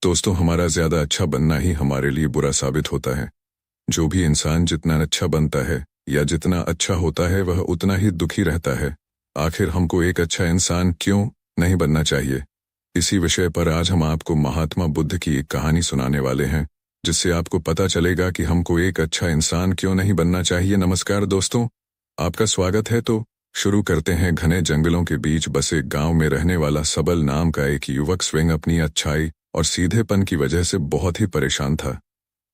दोस्तों, हमारा ज्यादा अच्छा बनना ही हमारे लिए बुरा साबित होता है। जो भी इंसान जितना अच्छा बनता है या जितना अच्छा होता है वह उतना ही दुखी रहता है। आखिर हमको एक अच्छा इंसान क्यों नहीं बनना चाहिए? इसी विषय पर आज हम आपको महात्मा बुद्ध की एक कहानी सुनाने वाले हैं, जिससे आपको पता चलेगा कि हमको एक अच्छा इंसान क्यों नहीं बनना चाहिए। नमस्कार दोस्तों, आपका स्वागत है। तो शुरू करते हैं। घने जंगलों के बीच बसे गांव में रहने वाला सबल नाम का एक युवक स्वयं अपनी अच्छाई और सीधेपन की वजह से बहुत ही परेशान था।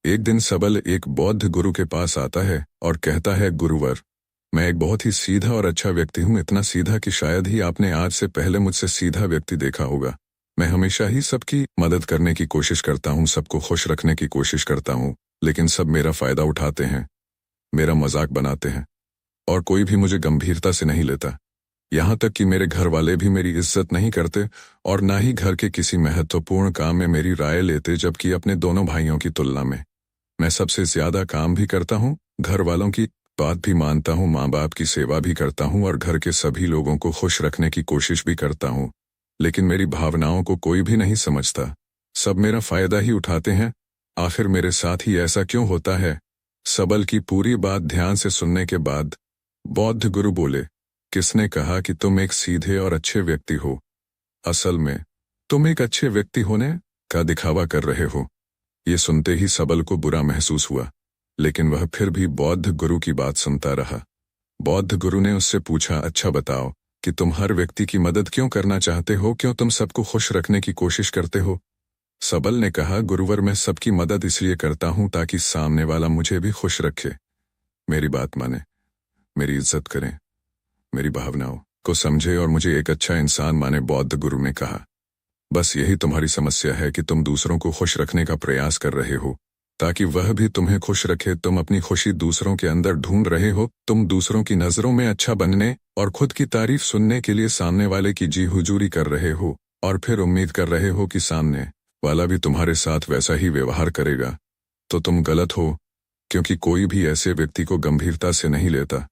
एक दिन सबल एक बौद्ध गुरु के पास आता है और कहता है, गुरुवर, मैं एक बहुत ही सीधा और अच्छा व्यक्ति हूँ, इतना सीधा कि शायद ही आपने आज से पहले मुझसे सीधा व्यक्ति देखा होगा। मैं हमेशा ही सबकी मदद करने की कोशिश करता हूँ, सबको खुश रखने की कोशिश करता हूँ, लेकिन सब मेरा फायदा उठाते हैं, मेरा मजाक बनाते हैं और कोई भी मुझे गंभीरता से नहीं लेता। यहाँ तक कि मेरे घर वाले भी मेरी इज्जत नहीं करते और ना ही घर के किसी महत्वपूर्ण काम में मेरी राय लेते, जबकि अपने दोनों भाइयों की तुलना में मैं सबसे ज्यादा काम भी करता हूँ, घर वालों की बात भी मानता हूँ, माँ बाप की सेवा भी करता हूँ और घर के सभी लोगों को खुश रखने की कोशिश भी करता हूँ। लेकिन मेरी भावनाओं को कोई भी नहीं समझता, सब मेरा फायदा ही उठाते हैं। आखिर मेरे साथ ही ऐसा क्यों होता है? सबल की पूरी बात ध्यान से सुनने के बाद बौद्ध गुरु बोले, किसने कहा कि तुम एक सीधे और अच्छे व्यक्ति हो? असल में तुम एक अच्छे व्यक्ति होने का दिखावा कर रहे हो। ये सुनते ही सबल को बुरा महसूस हुआ, लेकिन वह फिर भी बौद्ध गुरु की बात सुनता रहा। बौद्ध गुरु ने उससे पूछा, अच्छा बताओ कि तुम हर व्यक्ति की मदद क्यों करना चाहते हो? क्यों तुम सबको खुश रखने की कोशिश करते हो? सबल ने कहा, गुरुवर, मैं सबकी मदद इसलिए करता हूं ताकि सामने वाला मुझे भी खुश रखे, मेरी बात माने, मेरी इज्जत करें, मेरी भावनाओं को समझे और मुझे एक अच्छा इंसान माने। बौद्ध गुरु ने कहा, बस यही तुम्हारी समस्या है कि तुम दूसरों को खुश रखने का प्रयास कर रहे हो ताकि वह भी तुम्हें खुश रखे। तुम अपनी खुशी दूसरों के अंदर ढूंढ रहे हो। तुम दूसरों की नजरों में अच्छा बनने और खुद की तारीफ सुनने के लिए सामने वाले की जी हुजूरी कर रहे हो और फिर उम्मीद कर रहे हो कि सामने वाला भी तुम्हारे साथ वैसा ही व्यवहार करेगा। तो तुम गलत हो, क्योंकि कोई भी ऐसे व्यक्ति को गंभीरता से नहीं लेता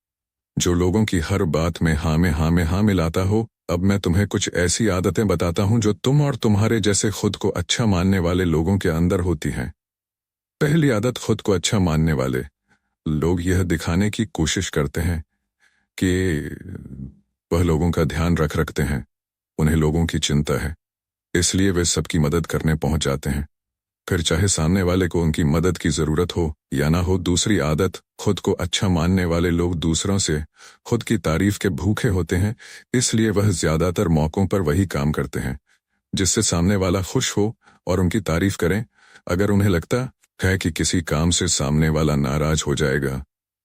जो लोगों की हर बात में हाँ मिलाता हो। अब मैं तुम्हें कुछ ऐसी आदतें बताता हूं जो तुम और तुम्हारे जैसे खुद को अच्छा मानने वाले लोगों के अंदर होती हैं। पहली आदत, खुद को अच्छा मानने वाले लोग यह दिखाने की कोशिश करते हैं कि वह लोगों का ध्यान रखते हैं, उन्हें लोगों की चिंता है, इसलिए वे सबकी मदद करने पहुंच जाते हैं, फिर चाहे सामने वाले को उनकी मदद की जरूरत हो या ना हो। दूसरी आदत, खुद को अच्छा मानने वाले लोग दूसरों से खुद की तारीफ के भूखे होते हैं, इसलिए वह ज्यादातर मौकों पर वही काम करते हैं जिससे सामने वाला खुश हो और उनकी तारीफ करें। अगर उन्हें लगता है कि किसी काम से सामने वाला नाराज हो जाएगा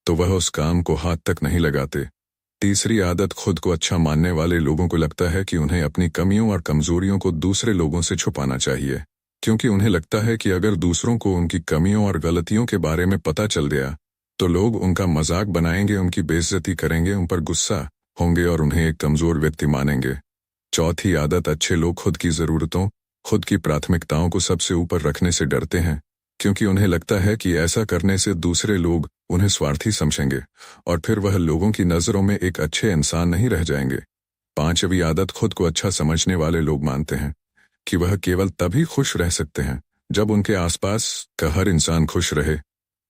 तो वह उस काम को हाथ तक नहीं लगाते। तीसरी आदत, खुद को अच्छा मानने वाले लोगों को लगता है कि उन्हें अपनी कमियों और कमजोरियों को दूसरे लोगों से छुपाना चाहिए, क्योंकि उन्हें लगता है कि अगर दूसरों को उनकी कमियों और गलतियों के बारे में पता चल गया तो लोग उनका मजाक बनाएंगे, उनकी बेइज्जती करेंगे, उन पर गुस्सा होंगे और उन्हें एक कमजोर व्यक्ति मानेंगे। चौथी आदत, अच्छे लोग खुद की जरूरतों, खुद की प्राथमिकताओं को सबसे ऊपर रखने से डरते हैं, क्योंकि उन्हें लगता है कि ऐसा करने से दूसरे लोग उन्हें स्वार्थी समझेंगे और फिर वह लोगों की नजरों में एक अच्छे इंसान नहीं रह जाएंगे। पांचवी आदत, खुद को अच्छा समझने वाले लोग मानते हैं कि वह केवल तभी खुश रह सकते हैं जब उनके आसपास का हर इंसान खुश रहे,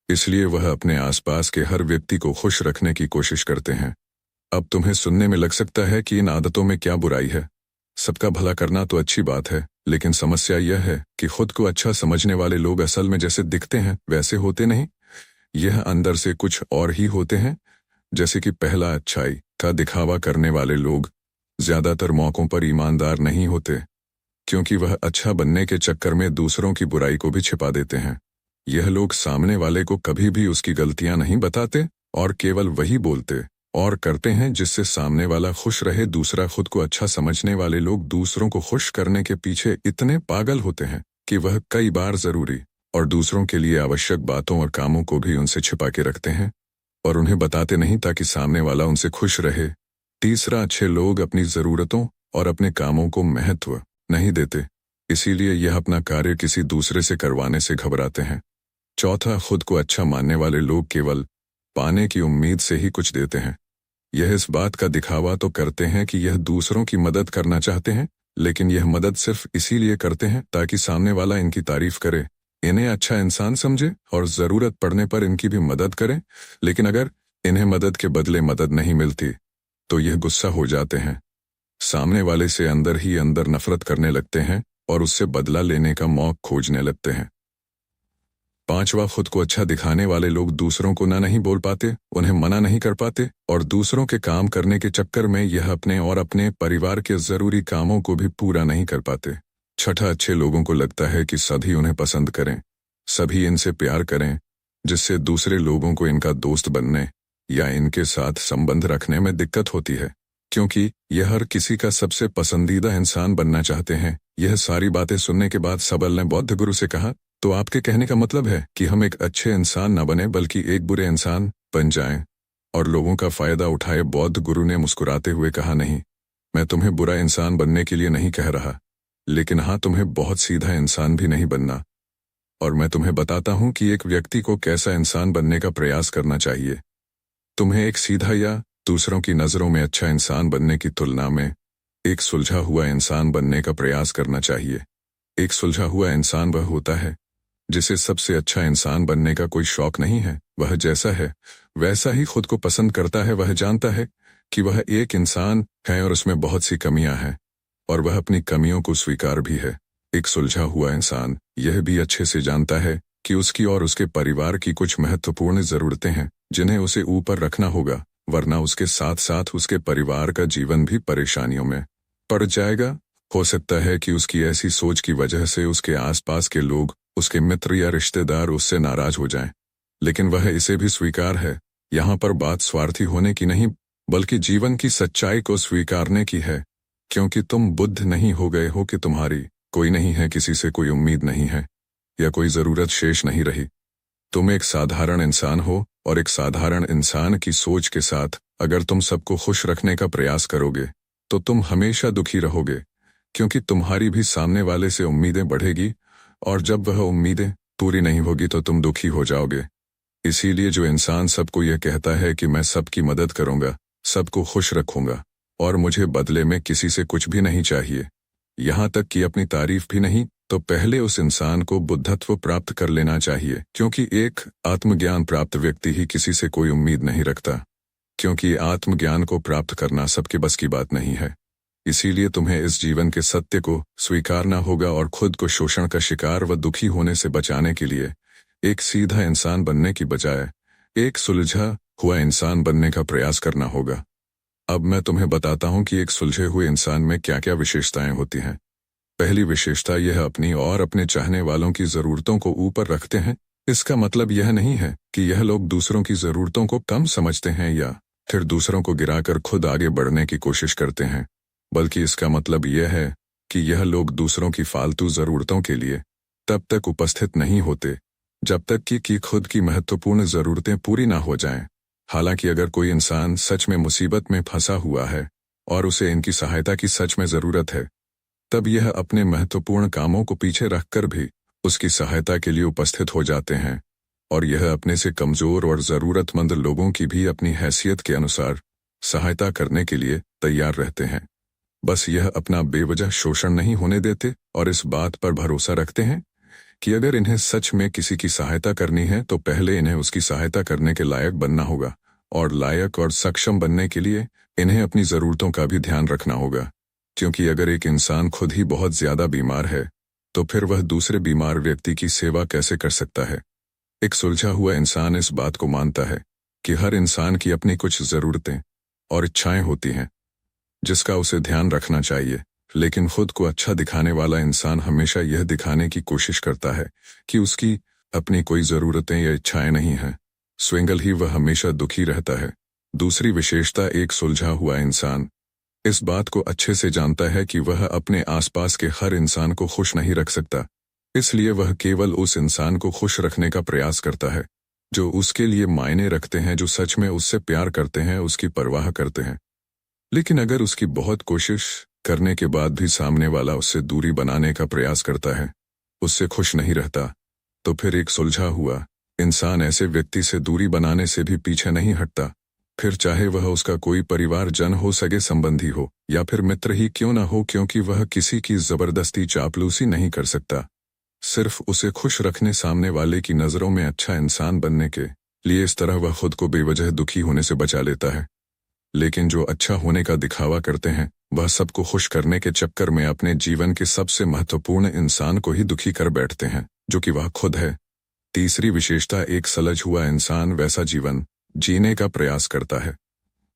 इसलिए वह अपने आसपास के हर व्यक्ति को खुश रखने की कोशिश करते हैं। अब तुम्हें सुनने में लग सकता है कि इन आदतों में क्या बुराई है, सबका भला करना तो अच्छी बात है, लेकिन समस्या यह है कि खुद को अच्छा समझने वाले लोग असल में जैसे दिखते हैं वैसे होते नहीं, यह अंदर से कुछ और ही होते हैं। जैसे कि पहला, अच्छाई का दिखावा करने वाले लोग ज्यादातर मौकों पर ईमानदार नहीं होते, क्योंकि वह अच्छा बनने के चक्कर में दूसरों की बुराई को भी छिपा देते हैं। यह लोग सामने वाले को कभी भी उसकी गलतियां नहीं बताते और केवल वही बोलते और करते हैं जिससे सामने वाला खुश रहे। दूसरा, खुद को अच्छा समझने वाले लोग दूसरों को खुश करने के पीछे इतने पागल होते हैं कि वह कई बार जरूरी और दूसरों के लिए आवश्यक बातों और कामों को भी उनसे छिपा के रखते हैं और उन्हें बताते नहीं ताकि सामने वाला उनसे खुश रहे। तीसरा, अच्छे लोग अपनी जरूरतों और अपने कामों को महत्व नहीं देते, इसीलिए यह अपना कार्य किसी दूसरे से करवाने से घबराते हैं। चौथा, खुद को अच्छा मानने वाले लोग केवल पाने की उम्मीद से ही कुछ देते हैं। यह इस बात का दिखावा तो करते हैं कि यह दूसरों की मदद करना चाहते हैं, लेकिन यह मदद सिर्फ इसीलिए करते हैं ताकि सामने वाला इनकी तारीफ करे, इन्हें अच्छा इंसान समझे और ज़रूरत पड़ने पर इनकी भी मदद करे। लेकिन अगर इन्हें मदद के बदले मदद नहीं मिलती तो यह गुस्सा हो जाते हैं, सामने वाले से अंदर ही अंदर नफरत करने लगते हैं और उससे बदला लेने का मौका खोजने लगते हैं। पांचवा, खुद को अच्छा दिखाने वाले लोग दूसरों को ना नहीं बोल पाते, उन्हें मना नहीं कर पाते और दूसरों के काम करने के चक्कर में यह अपने और अपने परिवार के जरूरी कामों को भी पूरा नहीं कर पाते। छठा, अच्छे लोगों को लगता है कि सभी उन्हें पसंद करें, सभी इनसे प्यार करें, जिससे दूसरे लोगों को इनका दोस्त बनने या इनके साथ संबंध रखने में दिक्कत होती है, क्योंकि यह हर किसी का सबसे पसंदीदा इंसान बनना चाहते हैं। यह सारी बातें सुनने के बाद सबल ने बौद्ध गुरु से कहा, तो आपके कहने का मतलब है कि हम एक अच्छे इंसान न बने बल्कि एक बुरे इंसान बन जाएं और लोगों का फायदा उठाए। बौद्ध गुरु ने मुस्कुराते हुए कहा, नहीं, मैं तुम्हें बुरा इंसान बनने के लिए नहीं कह रहा, लेकिन हाँ, तुम्हें बहुत सीधा इंसान भी नहीं बनना। और मैं तुम्हें बताता हूं कि एक व्यक्ति को कैसा इंसान बनने का प्रयास करना चाहिए। तुम्हें एक सीधा या दूसरों की नज़रों में अच्छा इंसान बनने की तुलना में एक सुलझा हुआ इंसान बनने का प्रयास करना चाहिए। एक सुलझा हुआ इंसान वह होता है जिसे सबसे अच्छा इंसान बनने का कोई शौक नहीं है। वह जैसा है वैसा ही खुद को पसंद करता है। वह जानता है कि वह एक इंसान है और उसमें बहुत सी कमियां हैं और वह अपनी कमियों को स्वीकार भी है। एक सुलझा हुआ इंसान यह भी अच्छे से जानता है कि उसकी और उसके परिवार की कुछ महत्वपूर्ण ज़रूरतें हैं जिन्हें उसे ऊपर रखना होगा, वरना उसके साथ साथ उसके परिवार का जीवन भी परेशानियों में पड़ जाएगा। हो सकता है कि उसकी ऐसी सोच की वजह से उसके आसपास के लोग, उसके मित्र या रिश्तेदार उससे नाराज हो जाएं, लेकिन वह इसे भी स्वीकार है। यहाँ पर बात स्वार्थी होने की नहीं बल्कि जीवन की सच्चाई को स्वीकारने की है, क्योंकि तुम बुद्ध नहीं हो गए हो कि तुम्हारी कोई नहीं है, किसी से कोई उम्मीद नहीं है या कोई ज़रूरत शेष नहीं रही। तुम एक साधारण इंसान हो और एक साधारण इंसान की सोच के साथ अगर तुम सबको खुश रखने का प्रयास करोगे तो तुम हमेशा दुखी रहोगे, क्योंकि तुम्हारी भी सामने वाले से उम्मीदें बढ़ेगी और जब वह उम्मीदें पूरी नहीं होगी तो तुम दुखी हो जाओगे। इसीलिए जो इंसान सबको यह कहता है कि मैं सबकी मदद करूंगा, सबको खुश रखूंगा और मुझे बदले में किसी से कुछ भी नहीं चाहिए, यहाँ तक कि अपनी तारीफ भी नहीं, तो पहले उस इंसान को बुद्धत्व प्राप्त कर लेना चाहिए, क्योंकि एक आत्मज्ञान प्राप्त व्यक्ति ही किसी से कोई उम्मीद नहीं रखता, क्योंकि आत्मज्ञान को प्राप्त करना सबके बस की बात नहीं है। इसीलिए तुम्हें इस जीवन के सत्य को स्वीकारना होगा और खुद को शोषण का शिकार व दुखी होने से बचाने के लिए एक सीधा इंसान बनने की बजाय एक सुलझा हुआ इंसान बनने का प्रयास करना होगा। अब मैं तुम्हें बताता हूं कि एक सुलझे हुए इंसान में क्या क्या विशेषताएं होती हैं। पहली विशेषता यह अपनी और अपने चाहने वालों की ज़रूरतों को ऊपर रखते हैं। इसका मतलब यह नहीं है कि यह लोग दूसरों की ज़रूरतों को कम समझते हैं या फिर दूसरों को गिराकर खुद आगे बढ़ने की कोशिश करते हैं, बल्कि इसका मतलब यह है कि यह लोग दूसरों की फालतू ज़रूरतों के लिए तब तक उपस्थित नहीं होते जब तक कि खुद की महत्वपूर्ण ज़रूरतें पूरी ना हो जाएं। हालांकि अगर कोई इंसान सच में मुसीबत में फंसा हुआ है और उसे इनकी सहायता की सच में ज़रूरत है, तब यह अपने महत्वपूर्ण कामों को पीछे रखकर भी उसकी सहायता के लिए उपस्थित हो जाते हैं और यह अपने से कमज़ोर और ज़रूरतमंद लोगों की भी अपनी हैसियत के अनुसार सहायता करने के लिए तैयार रहते हैं। बस यह अपना बेवजह शोषण नहीं होने देते और इस बात पर भरोसा रखते हैं कि अगर इन्हें सच में किसी की सहायता करनी है तो पहले इन्हें उसकी सहायता करने के लायक बनना होगा, और लायक और सक्षम बनने के लिए इन्हें अपनी ज़रूरतों का भी ध्यान रखना होगा, क्योंकि अगर एक इंसान खुद ही बहुत ज़्यादा बीमार है तो फिर वह दूसरे बीमार व्यक्ति की सेवा कैसे कर सकता है। एक सुलझा हुआ इंसान इस बात को मानता है कि हर इंसान की अपनी कुछ ज़रूरतें और इच्छाएं होती हैं जिसका उसे ध्यान रखना चाहिए, लेकिन खुद को अच्छा दिखाने वाला इंसान हमेशा यह दिखाने की कोशिश करता है कि उसकी अपनी कोई ज़रूरतें या इच्छाएं नहीं हैं, स्वयं ही वह हमेशा दुखी रहता है। दूसरी विशेषता, एक सुलझा हुआ इंसान इस बात को अच्छे से जानता है कि वह अपने आसपास के हर इंसान को खुश नहीं रख सकता, इसलिए वह केवल उस इंसान को खुश रखने का प्रयास करता है जो उसके लिए मायने रखते हैं, जो सच में उससे प्यार करते हैं, उसकी परवाह करते हैं। लेकिन अगर उसकी बहुत कोशिश करने के बाद भी सामने वाला उससे दूरी बनाने का प्रयास करता है, उससे खुश नहीं रहता, तो फिर एक सुलझा हुआ इंसान ऐसे व्यक्ति से दूरी बनाने से भी पीछे नहीं हटता, फिर चाहे वह उसका कोई परिवारजन हो, सगे संबंधी हो या फिर मित्र ही क्यों न हो, क्योंकि वह किसी की जबरदस्ती चापलूसी नहीं कर सकता। सिर्फ उसे खुश रखने, सामने वाले की नज़रों में अच्छा इंसान बनने के लिए इस तरह वह खुद को बेवजह दुखी होने से बचा लेता है। लेकिन जो अच्छा होने का दिखावा करते हैं, वह सबको खुश करने के चक्कर में अपने जीवन के सबसे महत्वपूर्ण इंसान को ही दुखी कर बैठते हैं, जो कि वह खुद है। तीसरी विशेषता, एक सलझ हुआ इंसान वैसा जीवन जीने का प्रयास करता है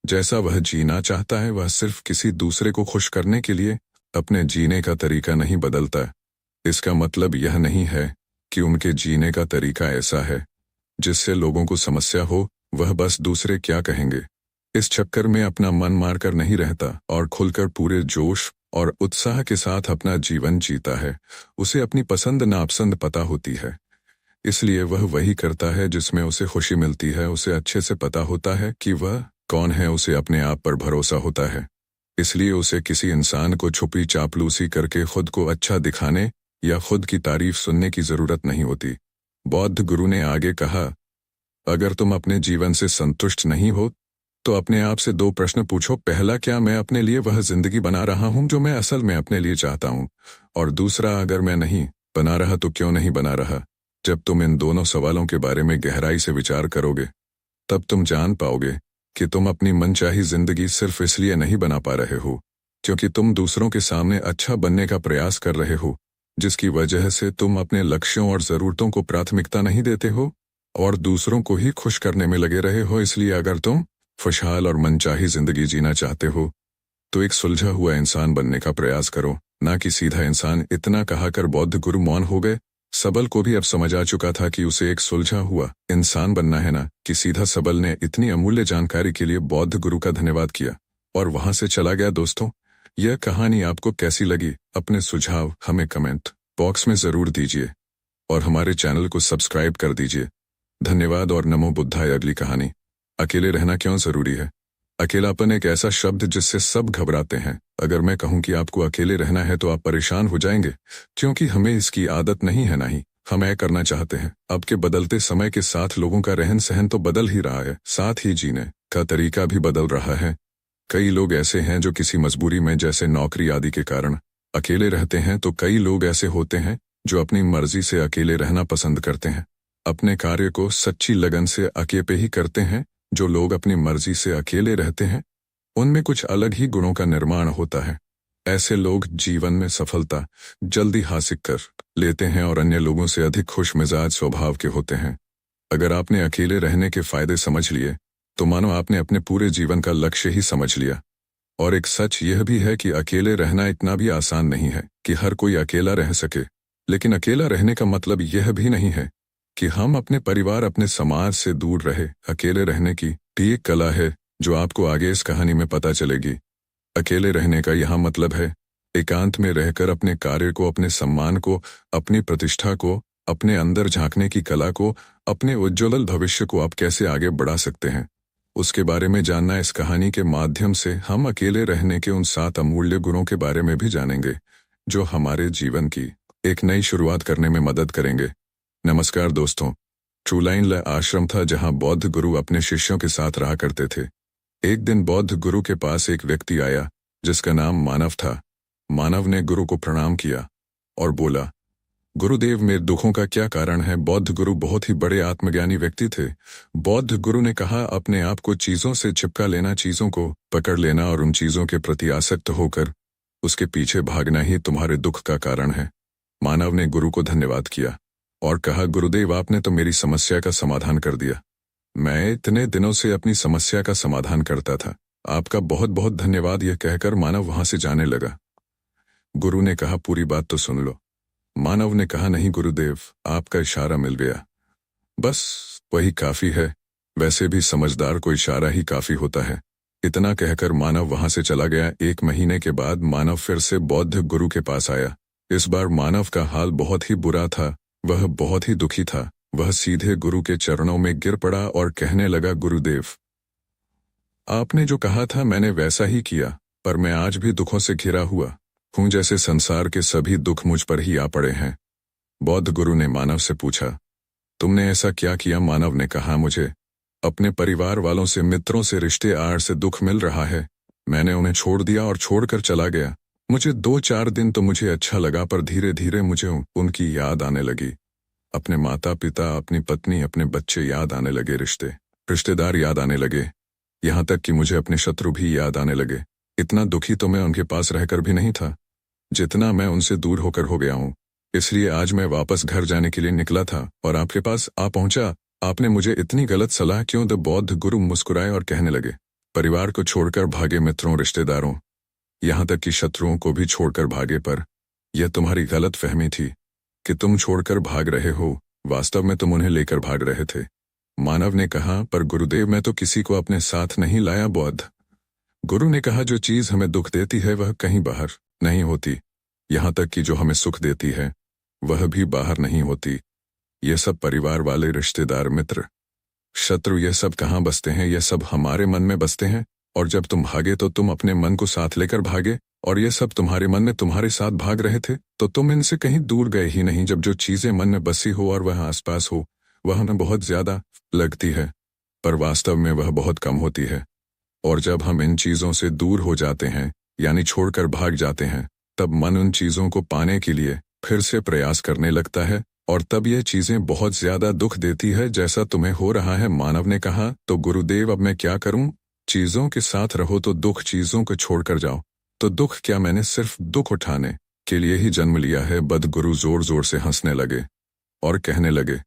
जैसा वह जीना चाहता है। वह सिर्फ किसी दूसरे को खुश करने के लिए अपने जीने का तरीका नहीं बदलता। इसका मतलब यह नहीं है कि उनके जीने का तरीका ऐसा है जिससे लोगों को समस्या हो, वह बस दूसरे क्या कहेंगे इस चक्कर में अपना मन मारकर नहीं रहता और खुलकर पूरे जोश और उत्साह के साथ अपना जीवन जीता है। उसे अपनी पसंद नापसंद पता होती है, इसलिए वह वही करता है जिसमें उसे खुशी मिलती है। उसे अच्छे से पता होता है कि वह कौन है, उसे अपने आप पर भरोसा होता है, इसलिए उसे किसी इंसान को छुपी चापलूसी करके खुद को अच्छा दिखाने या खुद की तारीफ सुनने की जरूरत नहीं होती। बौद्ध गुरु ने आगे कहा, अगर तुम अपने जीवन से संतुष्ट नहीं हो तो अपने आप से दो प्रश्न पूछो। पहला, क्या मैं अपने लिए वह जिंदगी बना रहा हूं जो मैं असल में अपने लिए चाहता हूं? और दूसरा, अगर मैं नहीं बना रहा तो क्यों नहीं बना रहा? जब तुम इन दोनों सवालों के बारे में गहराई से विचार करोगे, तब तुम जान पाओगे कि तुम अपनी मनचाही जिंदगी सिर्फ इसलिए नहीं बना पा रहे हो क्योंकि तुम दूसरों के सामने अच्छा बनने का प्रयास कर रहे हो, जिसकी वजह से तुम अपने लक्ष्यों और जरूरतों को प्राथमिकता नहीं देते हो और दूसरों को ही खुश करने में लगे रहे हो। इसलिए अगर तुम खुशहाल और मनचाही जिंदगी जीना चाहते हो तो एक सुलझा हुआ इंसान बनने का प्रयास करो, ना कि सीधा इंसान। इतना कहाकर बौद्ध गुरु मौन हो गए। सबल को भी अब समझ आ चुका था कि उसे एक सुलझा हुआ इंसान बनना है, ना कि सीधा। सबल ने इतनी अमूल्य जानकारी के लिए बौद्ध गुरु का धन्यवाद किया और वहां से चला गया। दोस्तों, यह कहानी आपको कैसी लगी? अपने सुझाव हमें कमेंट बॉक्स में जरूर दीजिए और हमारे चैनल को सब्सक्राइब कर दीजिए। धन्यवाद और नमो बुद्धाय। अगली कहानी, अकेले रहना क्यों जरूरी है? अकेलापन एक ऐसा शब्द जिससे सब घबराते हैं। अगर मैं कहूं कि आपको अकेले रहना है तो आप परेशान हो जाएंगे, क्योंकि हमें इसकी आदत नहीं है, ना ही हम ऐ करना चाहते हैं। अब के बदलते समय के साथ लोगों का रहन सहन तो बदल ही रहा है, साथ ही जीने का तरीका भी बदल रहा है। कई लोग ऐसे हैं जो किसी मजबूरी में, जैसे नौकरी आदि के कारण, अकेले रहते हैं, तो कई लोग ऐसे होते हैं जो अपनी मर्जी से अकेले रहना पसंद करते हैं। अपने कार्य को सच्ची लगन से अकेले ही करते हैं। जो लोग अपनी मर्जी से अकेले रहते हैं, उनमें कुछ अलग ही गुणों का निर्माण होता है। ऐसे लोग जीवन में सफलता जल्दी हासिल कर लेते हैं और अन्य लोगों से अधिक खुश मिजाज स्वभाव के होते हैं। अगर आपने अकेले रहने के फायदे समझ लिए तो मानो आपने अपने पूरे जीवन का लक्ष्य ही समझ लिया। और एक सच यह भी है कि अकेले रहना इतना भी आसान नहीं है कि हर कोई अकेला रह सके। लेकिन अकेला रहने का मतलब यह भी नहीं है कि हम अपने परिवार, अपने समाज से दूर रहे। अकेले रहने की भी एक कला है जो आपको आगे इस कहानी में पता चलेगी। अकेले रहने का यहाँ मतलब है एकांत में रहकर अपने कार्य को, अपने सम्मान को, अपनी प्रतिष्ठा को, अपने अंदर झांकने की कला को, अपने उज्ज्वल भविष्य को आप कैसे आगे बढ़ा सकते हैं, उसके बारे में जानना। इस कहानी के माध्यम से हम अकेले रहने के उन 7 अमूल्य गुणों के बारे में भी जानेंगे जो हमारे जीवन की एक नई शुरुआत करने में मदद करेंगे। नमस्कार दोस्तों, ट्रू लाइन आश्रम था जहां बौद्ध गुरु अपने शिष्यों के साथ रहा करते थे। एक दिन बौद्ध गुरु के पास एक व्यक्ति आया जिसका नाम मानव था। मानव ने गुरु को प्रणाम किया और बोला, गुरुदेव, मेरे दुखों का क्या कारण है? बौद्ध गुरु बहुत ही बड़े आत्मज्ञानी व्यक्ति थे। बौद्ध गुरु ने कहा, अपने आप को चीजों से चिपका लेना, चीजों को पकड़ लेना और उन चीजों के प्रति आसक्त होकर उसके पीछे भागना ही तुम्हारे दुख का कारण है। मानव ने गुरु को धन्यवाद किया और कहा, गुरुदेव, आपने तो मेरी समस्या का समाधान कर दिया। मैं इतने दिनों से अपनी समस्या का समाधान करता था, आपका बहुत बहुत धन्यवाद। यह कहकर मानव वहां से जाने लगा। गुरु ने कहा, पूरी बात तो सुन लो। मानव ने कहा, नहीं गुरुदेव, आपका इशारा मिल गया, बस वही काफी है। वैसे भी समझदार को इशारा ही काफी होता है। इतना कहकर मानव वहां से चला गया। 1 महीने के बाद मानव फिर से बौद्ध गुरु के पास आया। इस बार मानव का हाल बहुत ही बुरा था। वह बहुत ही दुखी था। वह सीधे गुरु के चरणों में गिर पड़ा और कहने लगा, गुरुदेव, आपने जो कहा था मैंने वैसा ही किया, पर मैं आज भी दुखों से घिरा हुआ हूं, जैसे संसार के सभी दुख मुझ पर ही आ पड़े हैं। बौद्ध गुरु ने मानव से पूछा, तुमने ऐसा क्या किया? मानव ने कहा, मुझे अपने परिवार वालों से, मित्रों से, रिश्ते आड़ से दुख मिल रहा है। मैंने उन्हें छोड़ दिया और छोड़कर चला गया। मुझे 2-4 दिन तो मुझे अच्छा लगा, पर धीरे धीरे मुझे उनकी याद आने लगी। अपने माता पिता, अपनी पत्नी, अपने बच्चे याद आने लगे, रिश्तेदार याद आने लगे, यहाँ तक कि मुझे अपने शत्रु भी याद आने लगे। इतना दुखी तो मैं उनके पास रहकर भी नहीं था जितना मैं उनसे दूर होकर हो गया हूँ। इसलिए आज मैं वापस घर जाने के लिए निकला था और आपके पास आ पहुंचा। आपने मुझे इतनी गलत सलाह क्यों दी? बौद्ध गुरु मुस्कुराए और कहने लगे, परिवार को छोड़कर भागे, मित्रों, रिश्तेदारों, यहाँ तक कि शत्रुओं को भी छोड़कर भागे, पर यह तुम्हारी गलत फहमी थी कि तुम छोड़कर भाग रहे हो। वास्तव में तुम उन्हें लेकर भाग रहे थे। मानव ने कहा, पर गुरुदेव मैं तो किसी को अपने साथ नहीं लाया। बौद्ध गुरु ने कहा, जो चीज हमें दुख देती है वह कहीं बाहर नहीं होती, यहाँ तक कि जो हमें सुख देती है वह भी बाहर नहीं होती। ये सब परिवार वाले, रिश्तेदार, मित्र, शत्रु, ये सब कहाँ बसते हैं? ये सब हमारे मन में बसते हैं। और जब तुम भागे तो तुम अपने मन को साथ लेकर भागे, और ये सब तुम्हारे मन में तुम्हारे साथ भाग रहे थे, तो तुम इनसे कहीं दूर गए ही नहीं। जब जो चीजें मन में बसी हो और वह आसपास हो, वह हमें बहुत ज्यादा लगती है, पर वास्तव में वह बहुत कम होती है। और जब हम इन चीजों से दूर हो जाते हैं, यानी छोड़कर भाग जाते हैं, तब मन उन चीजों को पाने के लिए फिर से प्रयास करने लगता है, और तब यह चीजें बहुत ज्यादा दुख देती है, जैसा तुम्हें हो रहा है। मानव ने कहा, तो गुरुदेव अब मैं क्या करूं? चीजों के साथ रहो तो दुख, चीजों को छोड़कर जाओ तो दुख। क्या मैंने सिर्फ दुख उठाने के लिए ही जन्म लिया है? बद गुरु जोर जोर से हंसने लगे और कहने लगे,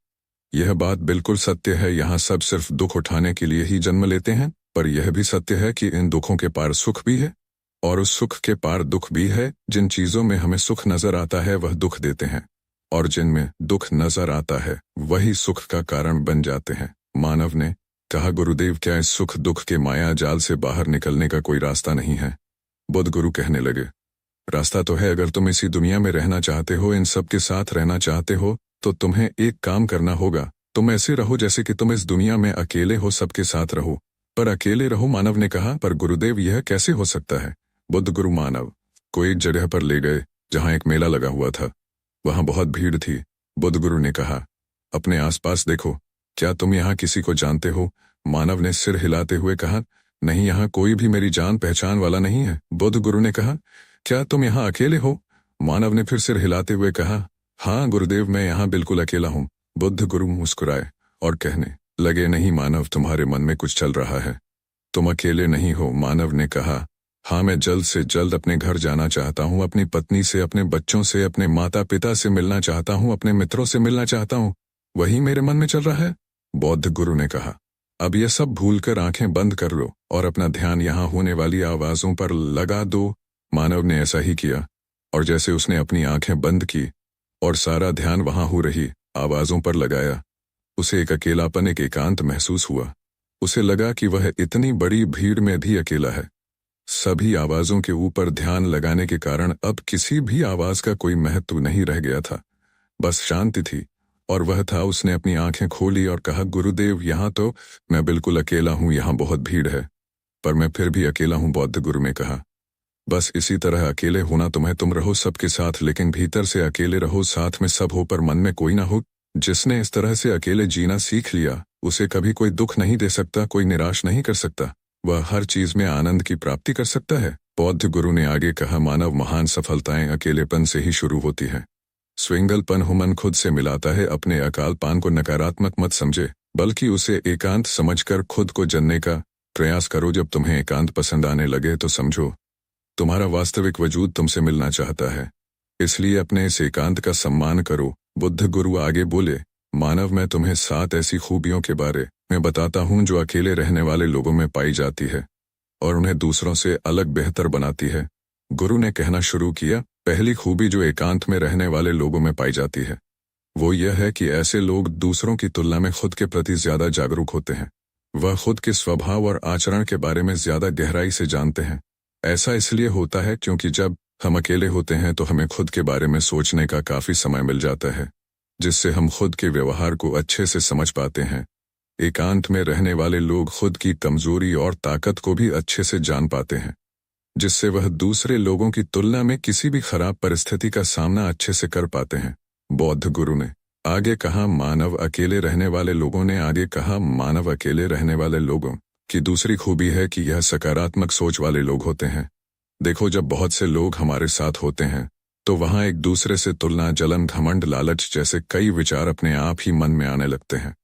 यह बात बिल्कुल सत्य है। यहाँ सब सिर्फ दुख उठाने के लिए ही जन्म लेते हैं, पर यह भी सत्य है कि इन दुखों के पार सुख भी है, और उस सुख के पार दुख भी है। जिन चीजों में हमें सुख नजर आता है वह दुख देते हैं, और जिनमें दुख नजर आता है वही सुख का कारण बन जाते हैं। मानव ने कहा, गुरुदेव क्या इस सुख दुख के माया जाल से बाहर निकलने का कोई रास्ता नहीं है? बुद्ध गुरु कहने लगे, रास्ता तो है। अगर तुम इसी दुनिया में रहना चाहते हो, इन सब के साथ रहना चाहते हो, तो तुम्हें एक काम करना होगा। तुम ऐसे रहो जैसे कि तुम इस दुनिया में अकेले हो, सबके साथ रहो पर अकेले रहो। मानव ने कहा, पर गुरुदेव यह कैसे हो सकता है? बुद्ध गुरु मानव को एक जगह पर ले गए जहां एक मेला लगा हुआ था। वहां बहुत भीड़ थी। बुद्ध गुरु ने कहा, अपने आसपास देखो, क्या तुम यहाँ किसी को जानते हो? मानव ने सिर हिलाते हुए कहा, नहीं, यहाँ कोई भी मेरी जान पहचान वाला नहीं है। बुद्ध गुरु ने कहा, क्या तुम यहाँ अकेले हो? मानव ने फिर सिर हिलाते हुए कहा, हाँ गुरुदेव, मैं यहाँ बिल्कुल अकेला हूँ। बुद्ध गुरु मुस्कुराए और कहने लगे, नहीं मानव, तुम्हारे मन में कुछ चल रहा है, तुम अकेले नहीं हो। मानव ने कहा, हाँ, मैं जल्द से जल्द अपने घर जाना चाहता हूँ, अपनी पत्नी से, अपने बच्चों से, अपने माता पिता से मिलना चाहता हूँ, अपने मित्रों से मिलना चाहता हूँ, वही मेरे मन में चल रहा है। बौद्ध गुरु ने कहा, अब यह सब भूलकर आंखें बंद कर लो और अपना ध्यान यहाँ होने वाली आवाजों पर लगा दो। मानव ने ऐसा ही किया, और जैसे उसने अपनी आंखें बंद की और सारा ध्यान वहां हो रही आवाजों पर लगाया, उसे एक अकेलापन, एक एकांत महसूस हुआ। उसे लगा कि वह इतनी बड़ी भीड़ में भी अकेला है। सभी आवाजों के ऊपर ध्यान लगाने के कारण अब किसी भी आवाज का कोई महत्व नहीं रह गया था, बस शांति थी। और वह था, उसने अपनी आंखें खोली और कहा, गुरुदेव, यहाँ तो मैं बिल्कुल अकेला हूँ, यहाँ बहुत भीड़ है, पर मैं फिर भी अकेला हूँ। बौद्ध गुरु ने कहा, बस इसी तरह अकेले होना तुम रहो सबके साथ, लेकिन भीतर से अकेले रहो, साथ में सब हो पर मन में कोई ना हो। जिसने इस तरह से अकेले जीना सीख लिया, उसे कभी कोई दुख नहीं दे सकता, कोई निराश नहीं कर सकता, वह हर चीज में आनंद की प्राप्ति कर सकता है। बौद्ध गुरु ने आगे कहा, मानव, महान सफलताएं अकेलेपन से ही शुरू होती हैं। स्विंगलपन हो, मन खुद से मिलाता है। अपने अकालपान को नकारात्मक मत समझे, बल्कि उसे एकांत समझकर खुद को जानने का प्रयास करो। जब तुम्हें एकांत पसंद आने लगे तो समझो तुम्हारा वास्तविक वजूद तुमसे मिलना चाहता है, इसलिए अपने इस एकांत का सम्मान करो। बुद्ध गुरु आगे बोले, मानव, मैं तुम्हें 7 ऐसी खूबियों के बारे में बताता हूँ जो अकेले रहने वाले लोगों में पाई जाती है और उन्हें दूसरों से अलग बेहतर बनाती है। गुरु ने कहना शुरू किया, पहली खूबी जो एकांत में रहने वाले लोगों में पाई जाती है वो यह है कि ऐसे लोग दूसरों की तुलना में खुद के प्रति ज्यादा जागरूक होते हैं। वह खुद के स्वभाव और आचरण के बारे में ज्यादा गहराई से जानते हैं। ऐसा इसलिए होता है क्योंकि जब हम अकेले होते हैं तो हमें खुद के बारे में सोचने का काफी समय मिल जाता है, जिससे हम खुद के व्यवहार को अच्छे से समझ पाते हैं। एकांत में रहने वाले लोग खुद की कमजोरी और ताकत को भी अच्छे से जान पाते हैं, जिससे वह दूसरे लोगों की तुलना में किसी भी खराब परिस्थिति का सामना अच्छे से कर पाते हैं। बौद्ध गुरु ने आगे कहा मानव अकेले रहने वाले लोगों ने आगे कहा मानव अकेले रहने वाले लोगों की दूसरी खूबी है कि यह सकारात्मक सोच वाले लोग होते हैं। देखो, जब बहुत से लोग हमारे साथ होते हैं तो वहां एक दूसरे से तुलना, जलन, घमंड, लालच जैसे कई विचार अपने आप ही मन में आने लगते हैं।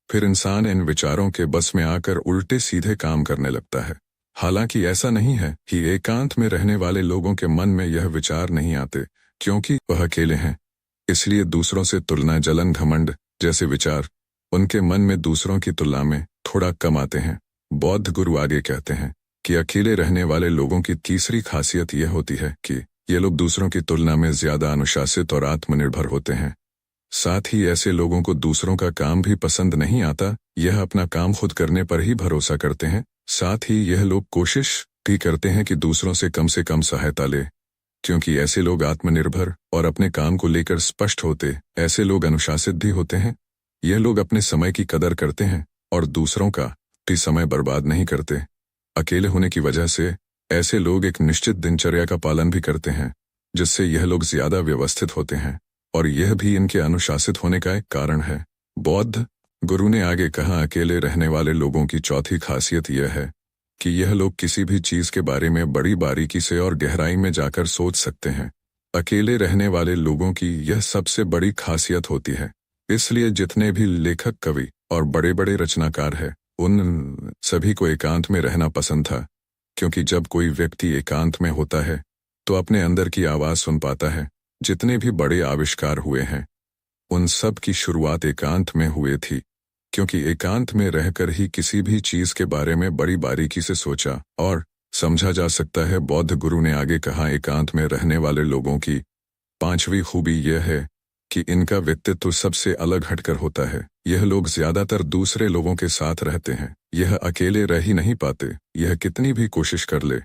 फिर इंसान इन विचारों के बस में आकर उल्टे सीधे काम करने लगता है। हालांकि ऐसा नहीं है कि एकांत में रहने वाले लोगों के मन में यह विचार नहीं आते, क्योंकि वह अकेले हैं। इसलिए दूसरों से तुलना, जलन, घमंड जैसे विचार उनके मन में दूसरों की तुलना में थोड़ा कम आते हैं। बौद्ध गुरु आगे कहते हैं कि अकेले रहने वाले लोगों की तीसरी खासियत यह होती है कि ये लोग दूसरों की तुलना में ज्यादा अनुशासित और आत्मनिर्भर होते हैं। साथ ही ऐसे लोगों को दूसरों का काम भी पसंद नहीं आता। यह अपना काम खुद करने पर ही भरोसा करते हैं। साथ ही यह लोग कोशिश भी करते हैं कि दूसरों से कम सहायता ले, क्योंकि ऐसे लोग आत्मनिर्भर और अपने काम को लेकर स्पष्ट होते। ऐसे लोग अनुशासित भी होते हैं। यह लोग अपने समय की कदर करते हैं और दूसरों का भी समय बर्बाद नहीं करते। अकेले होने की वजह से ऐसे लोग एक निश्चित दिनचर्या का पालन भी करते हैं, जिससे यह लोग ज्यादा व्यवस्थित होते हैं और यह भी इनके अनुशासित होने का एक कारण है। बौद्ध गुरु ने आगे कहा, अकेले रहने वाले लोगों की चौथी खासियत यह है कि यह लोग किसी भी चीज के बारे में बड़ी बारीकी से और गहराई में जाकर सोच सकते हैं। अकेले रहने वाले लोगों की यह सबसे बड़ी खासियत होती है। इसलिए जितने भी लेखक, कवि और बड़े बड़े रचनाकार हैं, उन सभी को एकांत में रहना पसंद था, क्योंकि जब कोई व्यक्ति एकांत में होता है तो अपने अंदर की आवाज सुन पाता है। जितने भी बड़े आविष्कार हुए हैं, उन सब की शुरुआत एकांत में हुई थी, क्योंकि एकांत में रहकर ही किसी भी चीज के बारे में बड़ी बारीकी से सोचा और समझा जा सकता है। बौद्ध गुरु ने आगे कहा, एकांत में रहने वाले लोगों की पांचवी खूबी यह है कि इनका व्यक्तित्व सबसे अलग हटकर होता है। यह लोग ज्यादातर दूसरे लोगों के साथ रहते हैं। यह अकेले रह ही नहीं पाते, यह कितनी भी कोशिश कर ले,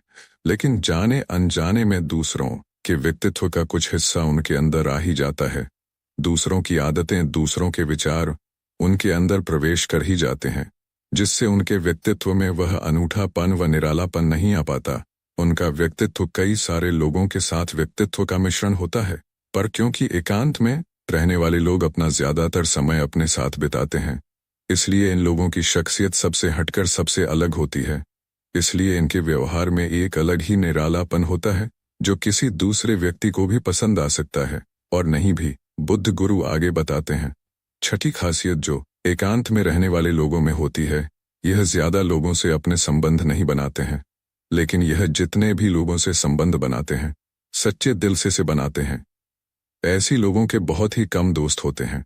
लेकिन जाने अनजाने में दूसरों के व्यक्तित्व का कुछ हिस्सा उनके अंदर आ ही जाता है। दूसरों की आदतें, दूसरों के विचार उनके अंदर प्रवेश कर ही जाते हैं, जिससे उनके व्यक्तित्व में वह अनूठापन व निरालापन नहीं आ पाता। उनका व्यक्तित्व कई सारे लोगों के साथ व्यक्तित्व का मिश्रण होता है, पर क्योंकि एकांत में रहने वाले लोग अपना ज्यादातर समय अपने साथ बिताते हैं, इसलिए इन लोगों की शख्सियत सबसे हटकर सबसे अलग होती है। इसलिए इनके व्यवहार में एक अलग ही निरालापन होता है, जो किसी दूसरे व्यक्ति को भी पसंद आ सकता है और नहीं भी। बुद्ध गुरु आगे बताते हैं, छठी खासियत जो एकांत में रहने वाले लोगों में होती है, यह ज्यादा लोगों से अपने संबंध नहीं बनाते हैं, लेकिन यह जितने भी लोगों से संबंध बनाते हैं, सच्चे दिल से बनाते हैं। ऐसी लोगों के बहुत ही कम दोस्त होते हैं,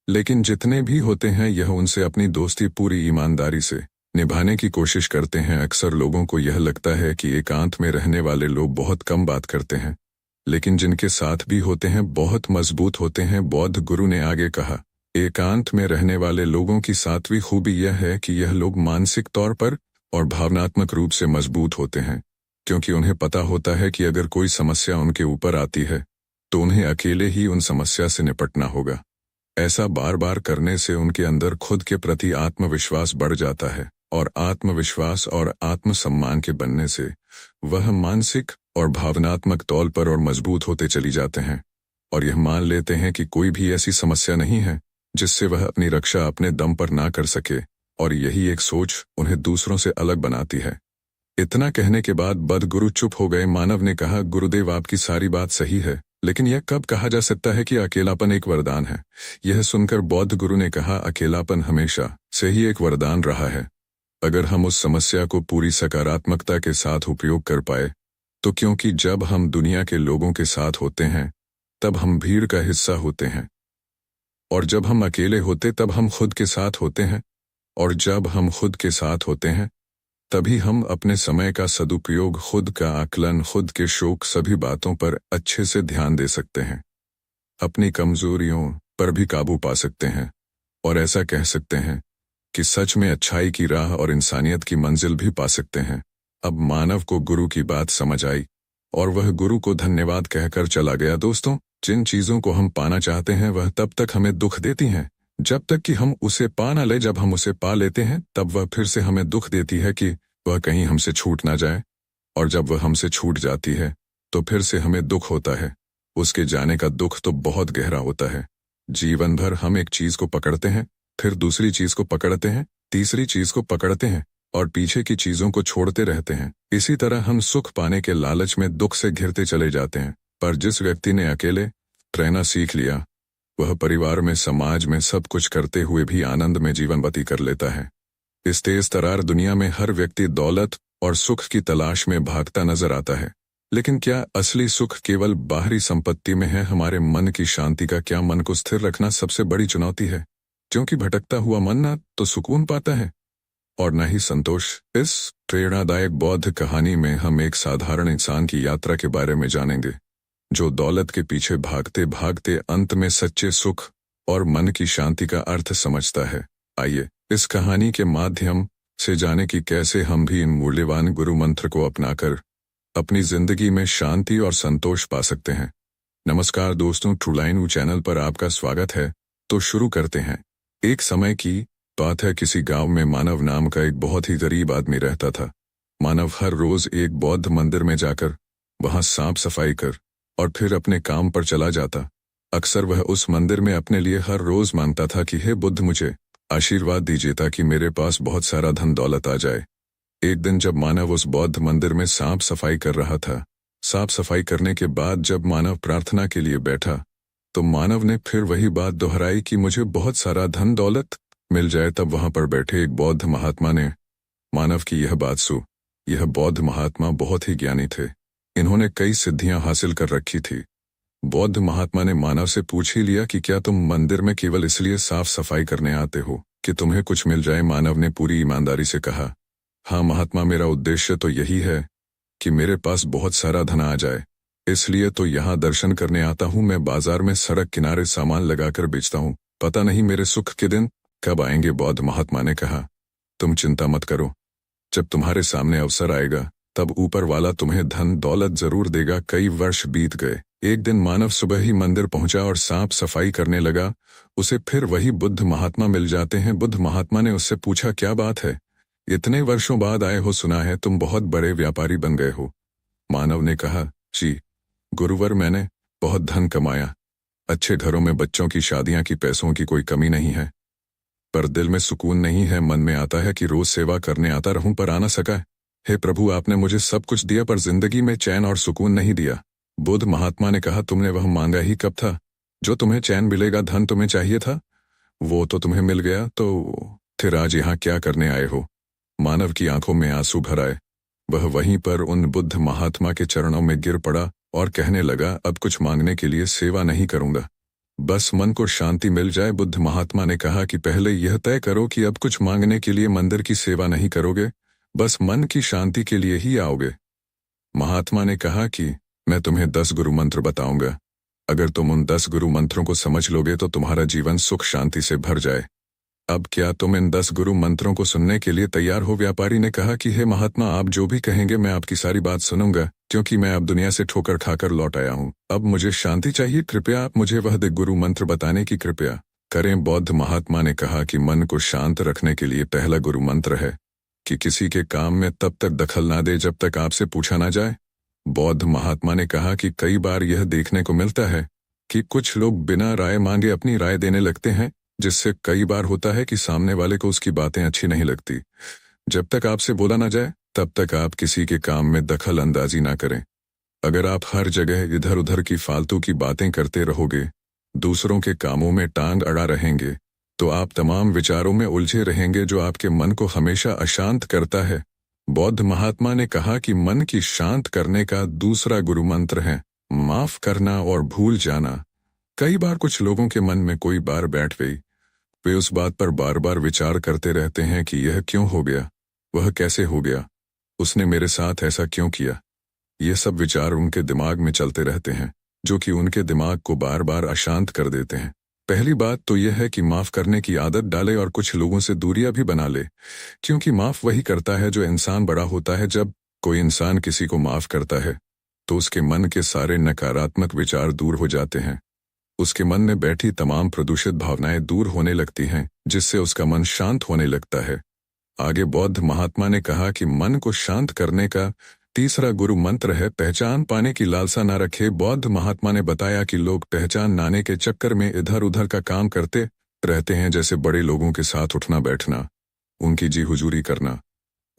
लेकिन जितने भी होते हैं, यह उनसे अपनी दोस्ती पूरी ईमानदारी से निभाने की कोशिश करते हैं। अक्सर लोगों को यह लगता है कि एकांत में रहने वाले लोग बहुत कम बात करते हैं, लेकिन जिनके साथ भी होते हैं बहुत मजबूत होते हैं। बौद्ध गुरु ने आगे कहा, एकांत में रहने वाले लोगों की सातवीं खूबी यह है कि यह लोग मानसिक तौर पर और भावनात्मक रूप से मजबूत होते हैं, क्योंकि उन्हें पता होता है कि अगर कोई समस्या उनके ऊपर आती है तो उन्हें अकेले ही उन समस्या से निपटना होगा। ऐसा बार बार करने से उनके अंदर खुद के प्रति आत्मविश्वास बढ़ जाता है, और आत्मविश्वास और आत्मसम्मान के बनने से वह मानसिक और भावनात्मक तौर पर और मजबूत होते चली जाते हैं, और यह मान लेते हैं कि कोई भी ऐसी समस्या नहीं है जिससे वह अपनी रक्षा अपने दम पर ना कर सके, और यही एक सोच उन्हें दूसरों से अलग बनाती है। इतना कहने के बाद बद्ध गुरु चुप हो गए। मानव ने कहा, गुरुदेव आपकी सारी बात सही है, लेकिन यह कब कहा जा सकता है कि अकेलापन एक वरदान है? यह सुनकर बौद्ध गुरु ने कहा, अकेलापन हमेशा से ही एक वरदान रहा है। अगर हम उस समस्या को पूरी सकारात्मकता के साथ उपयोग कर पाए तो, क्योंकि जब हम दुनिया के लोगों के साथ होते हैं तब हम भीड़ का हिस्सा होते हैं, और जब हम अकेले होते तब हम खुद के साथ होते हैं, और जब हम खुद के साथ होते हैं तभी हम अपने समय का सदुपयोग, खुद का आकलन, खुद के शौक, सभी बातों पर अच्छे से ध्यान दे सकते हैं, अपनी कमजोरियों पर भी काबू पा सकते हैं, और ऐसा कह सकते हैं कि सच में अच्छाई की राह और इंसानियत की मंजिल भी पा सकते हैं। अब मानव को गुरु की बात समझ आई और वह गुरु को धन्यवाद कहकर चला गया। दोस्तों, जिन चीजों को हम पाना चाहते हैं वह तब तक हमें दुख देती हैं जब तक कि हम उसे पा न ले। जब हम उसे पा लेते हैं तब वह फिर से हमें दुख देती है कि वह कहीं हमसे छूट ना जाए, और जब वह हमसे छूट जाती है तो फिर से हमें दुख होता है। उसके जाने का दुख तो बहुत गहरा होता है। जीवन भर हम एक चीज को पकड़ते हैं, फिर दूसरी चीज को पकड़ते हैं, तीसरी चीज को पकड़ते हैं और पीछे की चीजों को छोड़ते रहते हैं। इसी तरह हम सुख पाने के लालच में दुख से घिरते चले जाते हैं। पर जिस व्यक्ति ने अकेले रहना सीख लिया, वह परिवार में, समाज में सब कुछ करते हुए भी आनंद में जीवन व्यतीत कर लेता है। इस तेज तरार दुनिया में हर व्यक्ति दौलत और सुख की तलाश में भागता नजर आता है। लेकिन क्या असली सुख केवल बाहरी संपत्ति में है? हमारे मन की शांति का क्या मन को स्थिर रखना सबसे बड़ी चुनौती है, क्योंकि भटकता हुआ मन ना तो सुकून पाता है और न ही संतोष। इस प्रेरणादायक बौद्ध कहानी में हम एक साधारण इंसान की यात्रा के बारे में जानेंगे, जो दौलत के पीछे भागते भागते अंत में सच्चे सुख और मन की शांति का अर्थ समझता है। आइए इस कहानी के माध्यम से जाने कि कैसे हम भी इन मूल्यवान गुरु मंत्र को अपनाकर अपनी जिंदगी में शांति और संतोष पा सकते हैं। नमस्कार दोस्तों, ट्रू लाइन चैनल पर आपका स्वागत है। तो शुरू करते हैं। एक समय की बात है, किसी गांव में मानव नाम का एक बहुत ही गरीब आदमी रहता था। मानव हर रोज एक बौद्ध मंदिर में जाकर वहां साफ सफाई कर और फिर अपने काम पर चला जाता। अक्सर वह उस मंदिर में अपने लिए हर रोज मांगता था कि हे बुद्ध, मुझे आशीर्वाद दीजिए ताकि मेरे पास बहुत सारा धन दौलत आ जाए। एक दिन जब मानव उस बौद्ध मंदिर में साफ सफाई कर रहा था, साफ सफाई करने के बाद जब मानव प्रार्थना के लिए बैठा, तो मानव ने फिर वही बात दोहराई कि मुझे बहुत सारा धन दौलत मिल जाए। तब वहां पर बैठे एक बौद्ध महात्मा ने मानव की यह बात सुनी। यह बौद्ध महात्मा बहुत ही ज्ञानी थे। इन्होंने कई सिद्धियां हासिल कर रखी थी। बौद्ध महात्मा ने मानव से पूछ ही लिया कि क्या तुम मंदिर में केवल इसलिए साफ सफाई करने आते हो कि तुम्हें कुछ मिल जाए? मानव ने पूरी ईमानदारी से कहा, हाँ महात्मा, मेरा उद्देश्य तो यही है कि मेरे पास बहुत सारा धन आ जाए, इसलिए तो यहाँ दर्शन करने आता हूँ। मैं बाजार में सड़क किनारे सामान लगाकर बेचता हूँ, पता नहीं मेरे सुख के दिन कब आएंगे। बौद्ध महात्मा ने कहा, तुम चिंता मत करो, जब तुम्हारे सामने अवसर आएगा तब ऊपर वाला तुम्हें धन दौलत जरूर देगा। कई वर्ष बीत गए। एक दिन मानव सुबह ही मंदिर पहुंचा और साफ सफाई करने लगा। उसे फिर वही बुद्ध महात्मा मिल जाते हैं। बुद्ध महात्मा ने उससे पूछा, क्या बात है, इतने वर्षों बाद आए हो? सुना है तुम बहुत बड़े व्यापारी बन गए हो। मानव ने कहा, जी गुरुवर, मैंने बहुत धन कमाया, अच्छे घरों में बच्चों की शादियां की, पैसों की कोई कमी नहीं है, पर दिल में सुकून नहीं है। मन में आता है कि रोज सेवा करने आता रहूं, पर आ न सका। हे प्रभु, आपने मुझे सब कुछ दिया पर जिंदगी में चैन और सुकून नहीं दिया। बुद्ध महात्मा ने कहा, तुमने वह मांगा ही कब था जो तुम्हें चैन मिलेगा? धन तुम्हें चाहिए था, वो तो तुम्हें मिल गया, तो फिर आज यहाँ क्या करने आए हो? मानव की आंखों में आंसू भर आए। वह वहीं पर उन बुद्ध महात्मा के चरणों में गिर पड़ा और कहने लगा, अब कुछ मांगने के लिए सेवा नहीं करूंगा, बस मन को शांति मिल जाए। बुद्ध महात्मा ने कहा कि पहले यह तय करो कि अब कुछ मांगने के लिए मंदिर की सेवा नहीं करोगे, बस मन की शांति के लिए ही आओगे। महात्मा ने कहा कि मैं तुम्हें 10 गुरु मंत्र बताऊंगा, अगर तुम उन 10 गुरु मंत्रों को समझ लोगे तो तुम्हारा जीवन सुख शांति से भर जाए। अब क्या तुम इन 10 गुरु मंत्रों को सुनने के लिए तैयार हो? व्यापारी ने कहा कि हे महात्मा, आप जो भी कहेंगे मैं आपकी सारी बात सुनूंगा, क्योंकि मैं अब दुनिया से ठोकर खाकर लौट आया हूँ। अब मुझे शांति चाहिए, कृपया आप मुझे वह गुरु मंत्र बताने की कृपया करें। बौद्ध महात्मा ने कहा कि मन को शांत रखने के लिए पहला गुरु मंत्र है कि किसी के काम में तब तक दखल ना दे जब तक आपसे पूछा ना जाए। बौद्ध महात्मा ने कहा कि कई बार यह देखने को मिलता है कि कुछ लोग बिना राय मांगे अपनी राय देने लगते हैं, जिससे कई बार होता है कि सामने वाले को उसकी बातें अच्छी नहीं लगती। जब तक आपसे बोला ना जाए तब तक आप किसी के काम में दखल अंदाजी ना करें। अगर आप हर जगह इधर उधर की फालतू की बातें करते रहोगे, दूसरों के कामों में टांग अड़ा रहेंगे, तो आप तमाम विचारों में उलझे रहेंगे जो आपके मन को हमेशा अशांत करता है। बौद्ध महात्मा ने कहा कि मन की शांत करने का दूसरा गुरु मंत्र है माफ करना और भूल जाना। कई बार कुछ लोगों के मन में कोई बात बैठ गई, वे उस बात पर बार बार विचार करते रहते हैं कि यह क्यों हो गया, वह कैसे हो गया, उसने मेरे साथ ऐसा क्यों किया। ये सब विचार उनके दिमाग में चलते रहते हैं, जो कि उनके दिमाग को बार बार अशांत कर देते हैं। पहली बात तो यह है कि माफ करने की आदत डाले और कुछ लोगों से दूरियां भी बना ले, क्योंकि माफ वही करता है जो इंसान बड़ा होता है। जब कोई इंसान किसी को माफ करता है तो उसके मन के सारे नकारात्मक विचार दूर हो जाते हैं, उसके मन में बैठी तमाम प्रदूषित भावनाएं दूर होने लगती हैं, जिससे उसका मन शांत होने लगता है। आगे बौद्ध महात्मा ने कहा कि मन को शांत करने का तीसरा गुरु मंत्र है पहचान पाने की लालसा न रखे। बौद्ध महात्मा ने बताया कि लोग पहचान नाने के चक्कर में इधर उधर का काम करते रहते हैं, जैसे बड़े लोगों के साथ उठना बैठना, उनकी जी हुजूरी करना।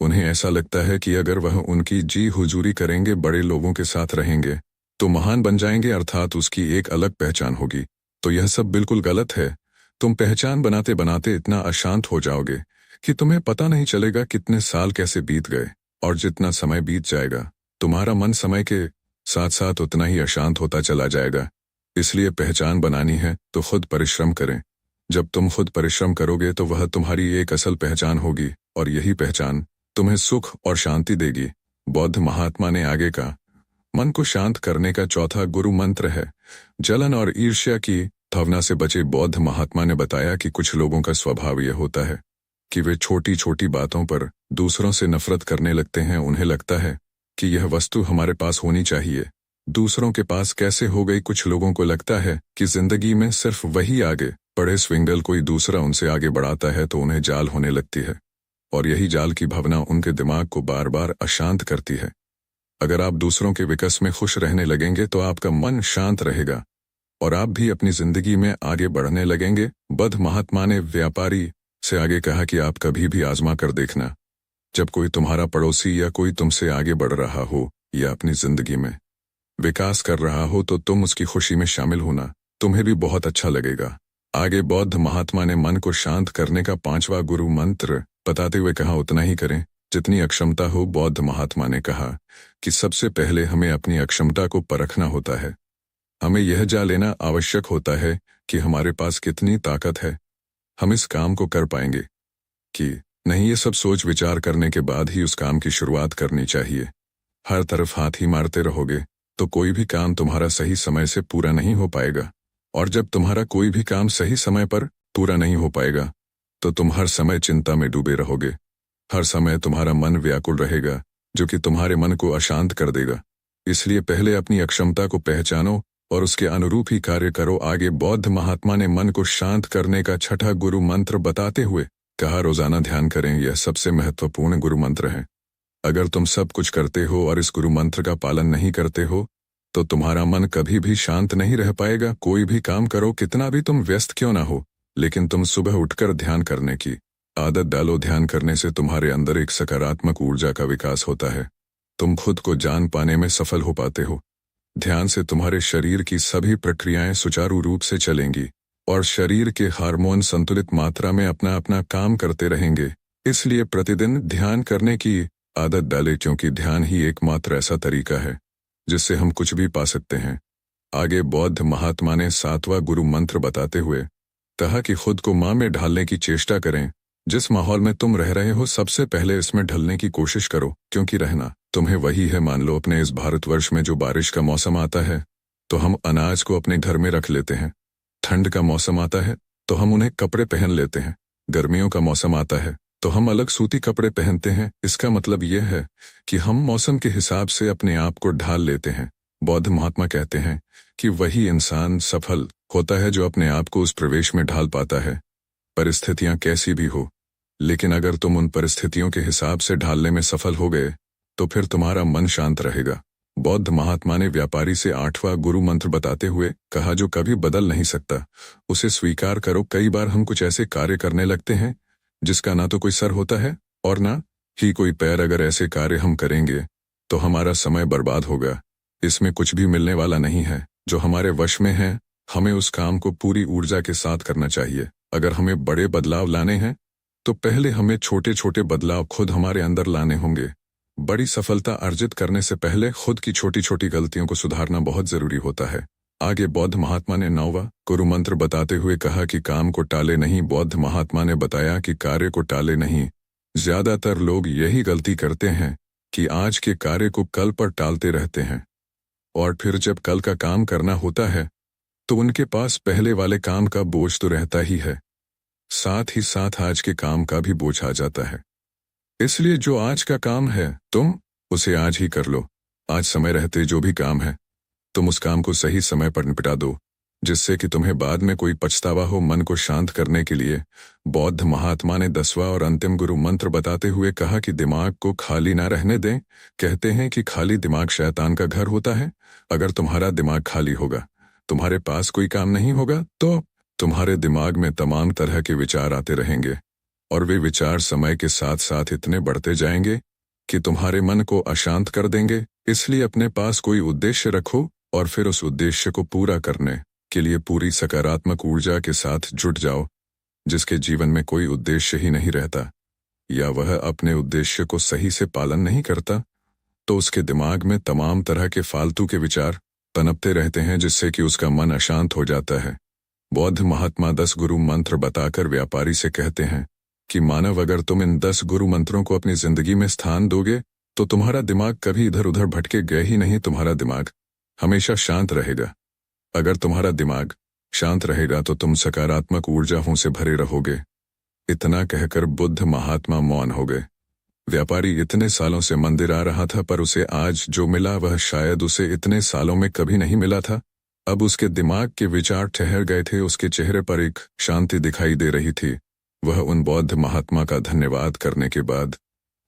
उन्हें ऐसा लगता है कि अगर वह उनकी जी हुजूरी करेंगे, बड़े लोगों के साथ रहेंगे, तो महान बन जाएंगे, अर्थात उसकी एक अलग पहचान होगी। तो यह सब बिल्कुल गलत है। तुम पहचान बनाते बनाते इतना अशांत हो जाओगे कि तुम्हें पता नहीं चलेगा कितने साल कैसे बीत गए, और जितना समय बीत जाएगा तुम्हारा मन समय के साथ साथ उतना ही अशांत होता चला जाएगा। इसलिए पहचान बनानी है तो खुद परिश्रम करें। जब तुम खुद परिश्रम करोगे तो वह तुम्हारी एक असल पहचान होगी, और यही पहचान तुम्हें सुख और शांति देगी। बौद्ध महात्मा ने आगे कहा, मन को शांत करने का चौथा गुरु मंत्र है जलन और ईर्ष्या की भावना से बचे। बौद्ध महात्मा ने बताया कि कुछ लोगों का स्वभाव यह होता है कि वे छोटी छोटी बातों पर दूसरों से नफरत करने लगते हैं। उन्हें लगता है कि यह वस्तु हमारे पास होनी चाहिए, दूसरों के पास कैसे हो गई। कुछ लोगों को लगता है कि जिंदगी में सिर्फ वही आगे बढ़े स्विंगल, कोई दूसरा उनसे आगे बढ़ाता है तो उन्हें जाल होने लगती है, और यही जाल की भावना उनके दिमाग को बार बार अशांत करती है। अगर आप दूसरों के विकास में खुश रहने लगेंगे तो आपका मन शांत रहेगा और आप भी अपनी जिंदगी में आगे बढ़ने लगेंगे। बुद्ध महात्मा ने व्यापारी से आगे कहा कि आप कभी भी आजमा कर देखना, जब कोई तुम्हारा पड़ोसी या कोई तुमसे आगे बढ़ रहा हो या अपनी जिंदगी में विकास कर रहा हो, तो तुम उसकी खुशी में शामिल होना, तुम्हें भी बहुत अच्छा लगेगा। आगे बौद्ध महात्मा ने मन को शांत करने का पांचवा गुरु मंत्र बताते हुए कहा, उतना ही करें जितनी अक्षमता हो। बौद्ध महात्मा ने कहा कि सबसे पहले हमें अपनी अक्षमता को परखना होता है। हमें यह जान लेना आवश्यक होता है कि हमारे पास कितनी ताकत है, हम इस काम को कर पाएंगे कि नहीं। ये सब सोच विचार करने के बाद ही उस काम की शुरुआत करनी चाहिए। हर तरफ हाथ ही मारते रहोगे तो कोई भी काम तुम्हारा सही समय से पूरा नहीं हो पाएगा, और जब तुम्हारा कोई भी काम सही समय पर पूरा नहीं हो पाएगा तो तुम हर समय चिंता में डूबे रहोगे। हर समय तुम्हारा मन व्याकुल रहेगा, जो कि तुम्हारे मन को अशांत कर देगा। इसलिए पहले अपनी अक्षमता को पहचानो और उसके अनुरूप ही कार्य करो। आगे बौद्ध महात्मा ने मन को शांत करने का छठा गुरु मंत्र बताते हुए कहा, रोजाना ध्यान करें, यह सबसे महत्वपूर्ण गुरु मंत्र है। अगर तुम सब कुछ करते हो और इस गुरु मंत्र का पालन नहीं करते हो तो तुम्हारा मन कभी भी शांत नहीं रह पाएगा। कोई भी काम करो, कितना भी तुम व्यस्त क्यों ना हो, लेकिन तुम सुबह उठकर ध्यान करने की आदत डालो। ध्यान करने से तुम्हारे अंदर एक सकारात्मक ऊर्जा का विकास होता है, तुम खुद को जान पाने में सफल हो पाते हो। ध्यान से तुम्हारे शरीर की सभी प्रक्रियाएं सुचारू रूप से चलेंगी और शरीर के हार्मोन संतुलित मात्रा में अपना अपना काम करते रहेंगे। इसलिए प्रतिदिन ध्यान करने की आदत डालें, क्योंकि ध्यान ही एकमात्र ऐसा तरीका है जिससे हम कुछ भी पा सकते हैं। आगे बौद्ध महात्मा ने सातवां गुरु मंत्र बताते हुए कहा कि खुद को मां में ढालने की चेष्टा करें। जिस माहौल में तुम रह रहे हो सबसे पहले इसमें ढलने की कोशिश करो, क्योंकि रहना तुम्हें वही है। मान लो अपने इस भारतवर्ष में जो बारिश का मौसम आता है तो हम अनाज को अपने घर में रख लेते हैं। ठंड का मौसम आता है तो हम उन्हें कपड़े पहन लेते हैं। गर्मियों का मौसम आता है तो हम अलग सूती कपड़े पहनते हैं। इसका मतलब यह है कि हम मौसम के हिसाब से अपने आप को ढाल लेते हैं। बौद्ध महात्मा कहते हैं कि वही इंसान सफल होता है जो अपने आप को उस प्रवेश में ढाल पाता है, परिस्थितियां कैसी भी हो। लेकिन अगर तुम उन परिस्थितियों के हिसाब से ढालने में सफल हो गए तो फिर तुम्हारा मन शांत रहेगा। बौद्ध महात्मा ने व्यापारी से आठवां गुरु मंत्र बताते हुए कहा, जो कभी बदल नहीं सकता उसे स्वीकार करो। कई बार हम कुछ ऐसे कार्य करने लगते हैं जिसका ना तो कोई सर होता है और ना ही कोई पैर। अगर ऐसे कार्य हम करेंगे तो हमारा समय बर्बाद होगा, इसमें कुछ भी मिलने वाला नहीं है। जो हमारे वश में है हमें उस काम को पूरी ऊर्जा के साथ करना चाहिए। अगर हमें बड़े बदलाव लाने हैं तो पहले हमें छोटे छोटे बदलाव खुद हमारे अंदर लाने होंगे। बड़ी सफलता अर्जित करने से पहले खुद की छोटी छोटी गलतियों को सुधारना बहुत जरूरी होता है। आगे बौद्ध महात्मा ने नौवां गुरु मंत्र बताते हुए कहा कि काम को टाले नहीं। बौद्ध महात्मा ने बताया कि कार्य को टाले नहीं। ज्यादातर लोग यही गलती करते हैं कि आज के कार्य को कल पर टालते रहते हैं, और फिर जब कल का काम करना होता है तो उनके पास पहले वाले काम का बोझ तो रहता ही है, साथ ही साथ आज के काम का भी बोझ आ जाता है। इसलिए जो आज का काम है तुम उसे आज ही कर लो। आज समय रहते जो भी काम है तुम उस काम को सही समय पर निपटा दो। जिससे कि तुम्हें बाद में कोई पछतावा हो। मन को शांत करने के लिए बौद्ध महात्मा ने 10वां और अंतिम गुरु मंत्र बताते हुए कहा कि दिमाग को खाली ना रहने दें। कहते हैं कि खाली दिमाग शैतान का घर होता है। अगर तुम्हारा दिमाग खाली होगा, तुम्हारे पास कोई काम नहीं होगा, तो तुम्हारे दिमाग में तमाम तरह के विचार आते रहेंगे और वे विचार समय के साथ साथ इतने बढ़ते जाएंगे कि तुम्हारे मन को अशांत कर देंगे। इसलिए अपने पास कोई उद्देश्य रखो और फिर उस उद्देश्य को पूरा करने के लिए पूरी सकारात्मक ऊर्जा के साथ जुट जाओ। जिसके जीवन में कोई उद्देश्य ही नहीं रहता या वह अपने उद्देश्य को सही से पालन नहीं करता, तो उसके दिमाग में तमाम तरह के फालतू के विचार पनपते रहते हैं, जिससे कि उसका मन अशांत हो जाता है। बौद्ध महात्मा 10 गुरु मंत्र बताकर व्यापारी से कहते हैं कि मानव, अगर तुम इन 10 गुरु मंत्रों को अपनी जिंदगी में स्थान दोगे तो तुम्हारा दिमाग कभी इधर उधर भटके गए ही नहीं। तुम्हारा दिमाग हमेशा शांत रहेगा। अगर तुम्हारा दिमाग शांत रहेगा तो तुम सकारात्मक ऊर्जाओं से भरे रहोगे। इतना कहकर बुद्ध महात्मा मौन हो गए। व्यापारी इतने सालों से मंदिर आ रहा था, पर उसे आज जो मिला वह शायद उसे इतने सालों में कभी नहीं मिला था। अब उसके दिमाग के विचार ठहर गए थे। उसके चेहरे पर एक शांति दिखाई दे रही थी। वह उन बौद्ध महात्मा का धन्यवाद करने के बाद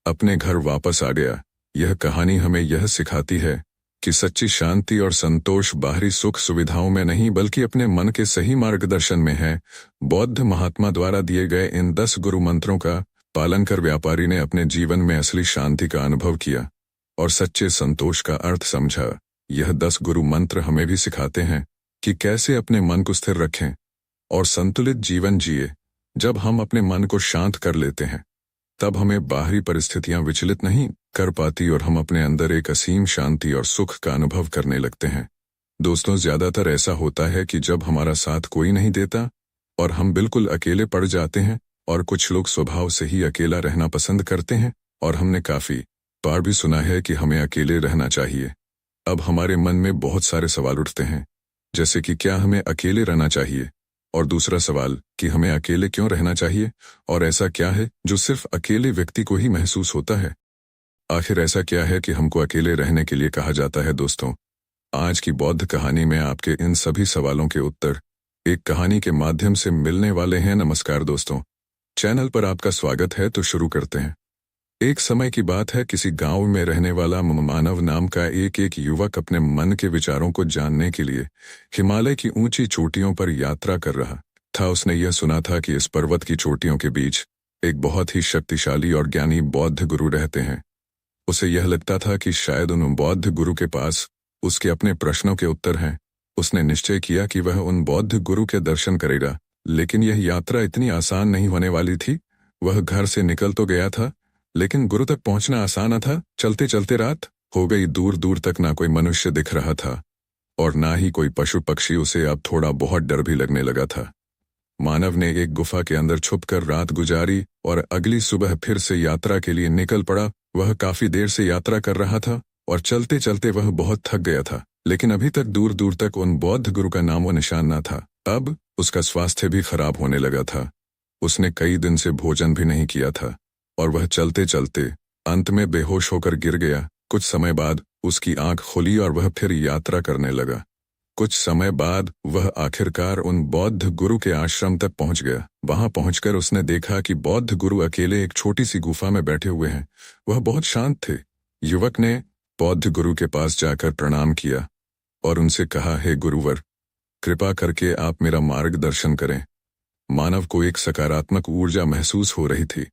अपने घर वापस आ गया। यह कहानी हमें यह सिखाती है कि सच्ची शांति और संतोष बाहरी सुख सुविधाओं में नहीं, बल्कि अपने मन के सही मार्गदर्शन में है। बौद्ध महात्मा द्वारा दिए गए इन 10 गुरु मंत्रों का पालन कर व्यापारी ने अपने जीवन में असली शांति का अनुभव किया और सच्चे संतोष का अर्थ समझा। यह 10 गुरु मंत्र हमें भी सिखाते हैं कि कैसे अपने मन को स्थिर रखें और संतुलित जीवन जिए। जब हम अपने मन को शांत कर लेते हैं, तब हमें बाहरी परिस्थितियां विचलित नहीं कर पाती और हम अपने अंदर एक असीम शांति और सुख का अनुभव करने लगते हैं। दोस्तों, ज्यादातर ऐसा होता है कि जब हमारा साथ कोई नहीं देता और हम बिल्कुल अकेले पड़ जाते हैं, और कुछ लोग स्वभाव से ही अकेला रहना पसंद करते हैं, और हमने काफी बार भी सुना है कि हमें अकेले रहना चाहिए। अब हमारे मन में बहुत सारे सवाल उठते हैं, जैसे कि क्या हमें अकेले रहना चाहिए, और दूसरा सवाल कि हमें अकेले क्यों रहना चाहिए, और ऐसा क्या है जो सिर्फ अकेले व्यक्ति को ही महसूस होता है। आखिर ऐसा क्या है कि हमको अकेले रहने के लिए कहा जाता है। दोस्तों, आज की बौद्ध कहानी में आपके इन सभी सवालों के उत्तर एक कहानी के माध्यम से मिलने वाले हैं। नमस्कार दोस्तों, चैनल पर आपका स्वागत है। तो शुरू करते हैं। एक समय की बात है, किसी गांव में रहने वाला मानव नाम का एक युवक अपने मन के विचारों को जानने के लिए हिमालय की ऊंची चोटियों पर यात्रा कर रहा था। उसने यह सुना था कि इस पर्वत की चोटियों के बीच एक बहुत ही शक्तिशाली और ज्ञानी बौद्ध गुरु रहते हैं। उसे यह लगता था कि शायद उन बौद्ध गुरु के पास उसके अपने प्रश्नों के उत्तर हैं। उसने निश्चय किया कि वह उन बौद्ध गुरु के दर्शन करेगा, लेकिन यह यात्रा इतनी आसान नहीं होने वाली थी। वह घर से निकल तो गया था, लेकिन गुरु तक पहुंचना आसान न था। चलते चलते रात हो गई। दूर दूर तक ना कोई मनुष्य दिख रहा था और ना ही कोई पशु पक्षी। उसे अब थोड़ा बहुत डर भी लगने लगा था। मानव ने एक गुफा के अंदर छुपकर रात गुजारी और अगली सुबह फिर से यात्रा के लिए निकल पड़ा। वह काफी देर से यात्रा कर रहा था और चलते चलते वह बहुत थक गया था, लेकिन अभी तक दूर दूर तक उन बौद्ध गुरु का नामो निशान न था। अब उसका स्वास्थ्य भी खराब होने लगा था। उसने कई दिन से भोजन भी नहीं किया था और वह चलते चलते अंत में बेहोश होकर गिर गया। कुछ समय बाद उसकी आंख खुली और वह फिर यात्रा करने लगा। कुछ समय बाद वह आखिरकार उन बौद्ध गुरु के आश्रम तक पहुंच गया। वहां पहुंचकर उसने देखा कि बौद्ध गुरु अकेले एक छोटी सी गुफा में बैठे हुए हैं। वह बहुत शांत थे। युवक ने बौद्ध गुरु के पास जाकर प्रणाम किया और उनसे कहा, हे गुरुवर, कृपा करके आप मेरा मार्गदर्शन करें। मानव को एक सकारात्मक ऊर्जा महसूस हो रही थी।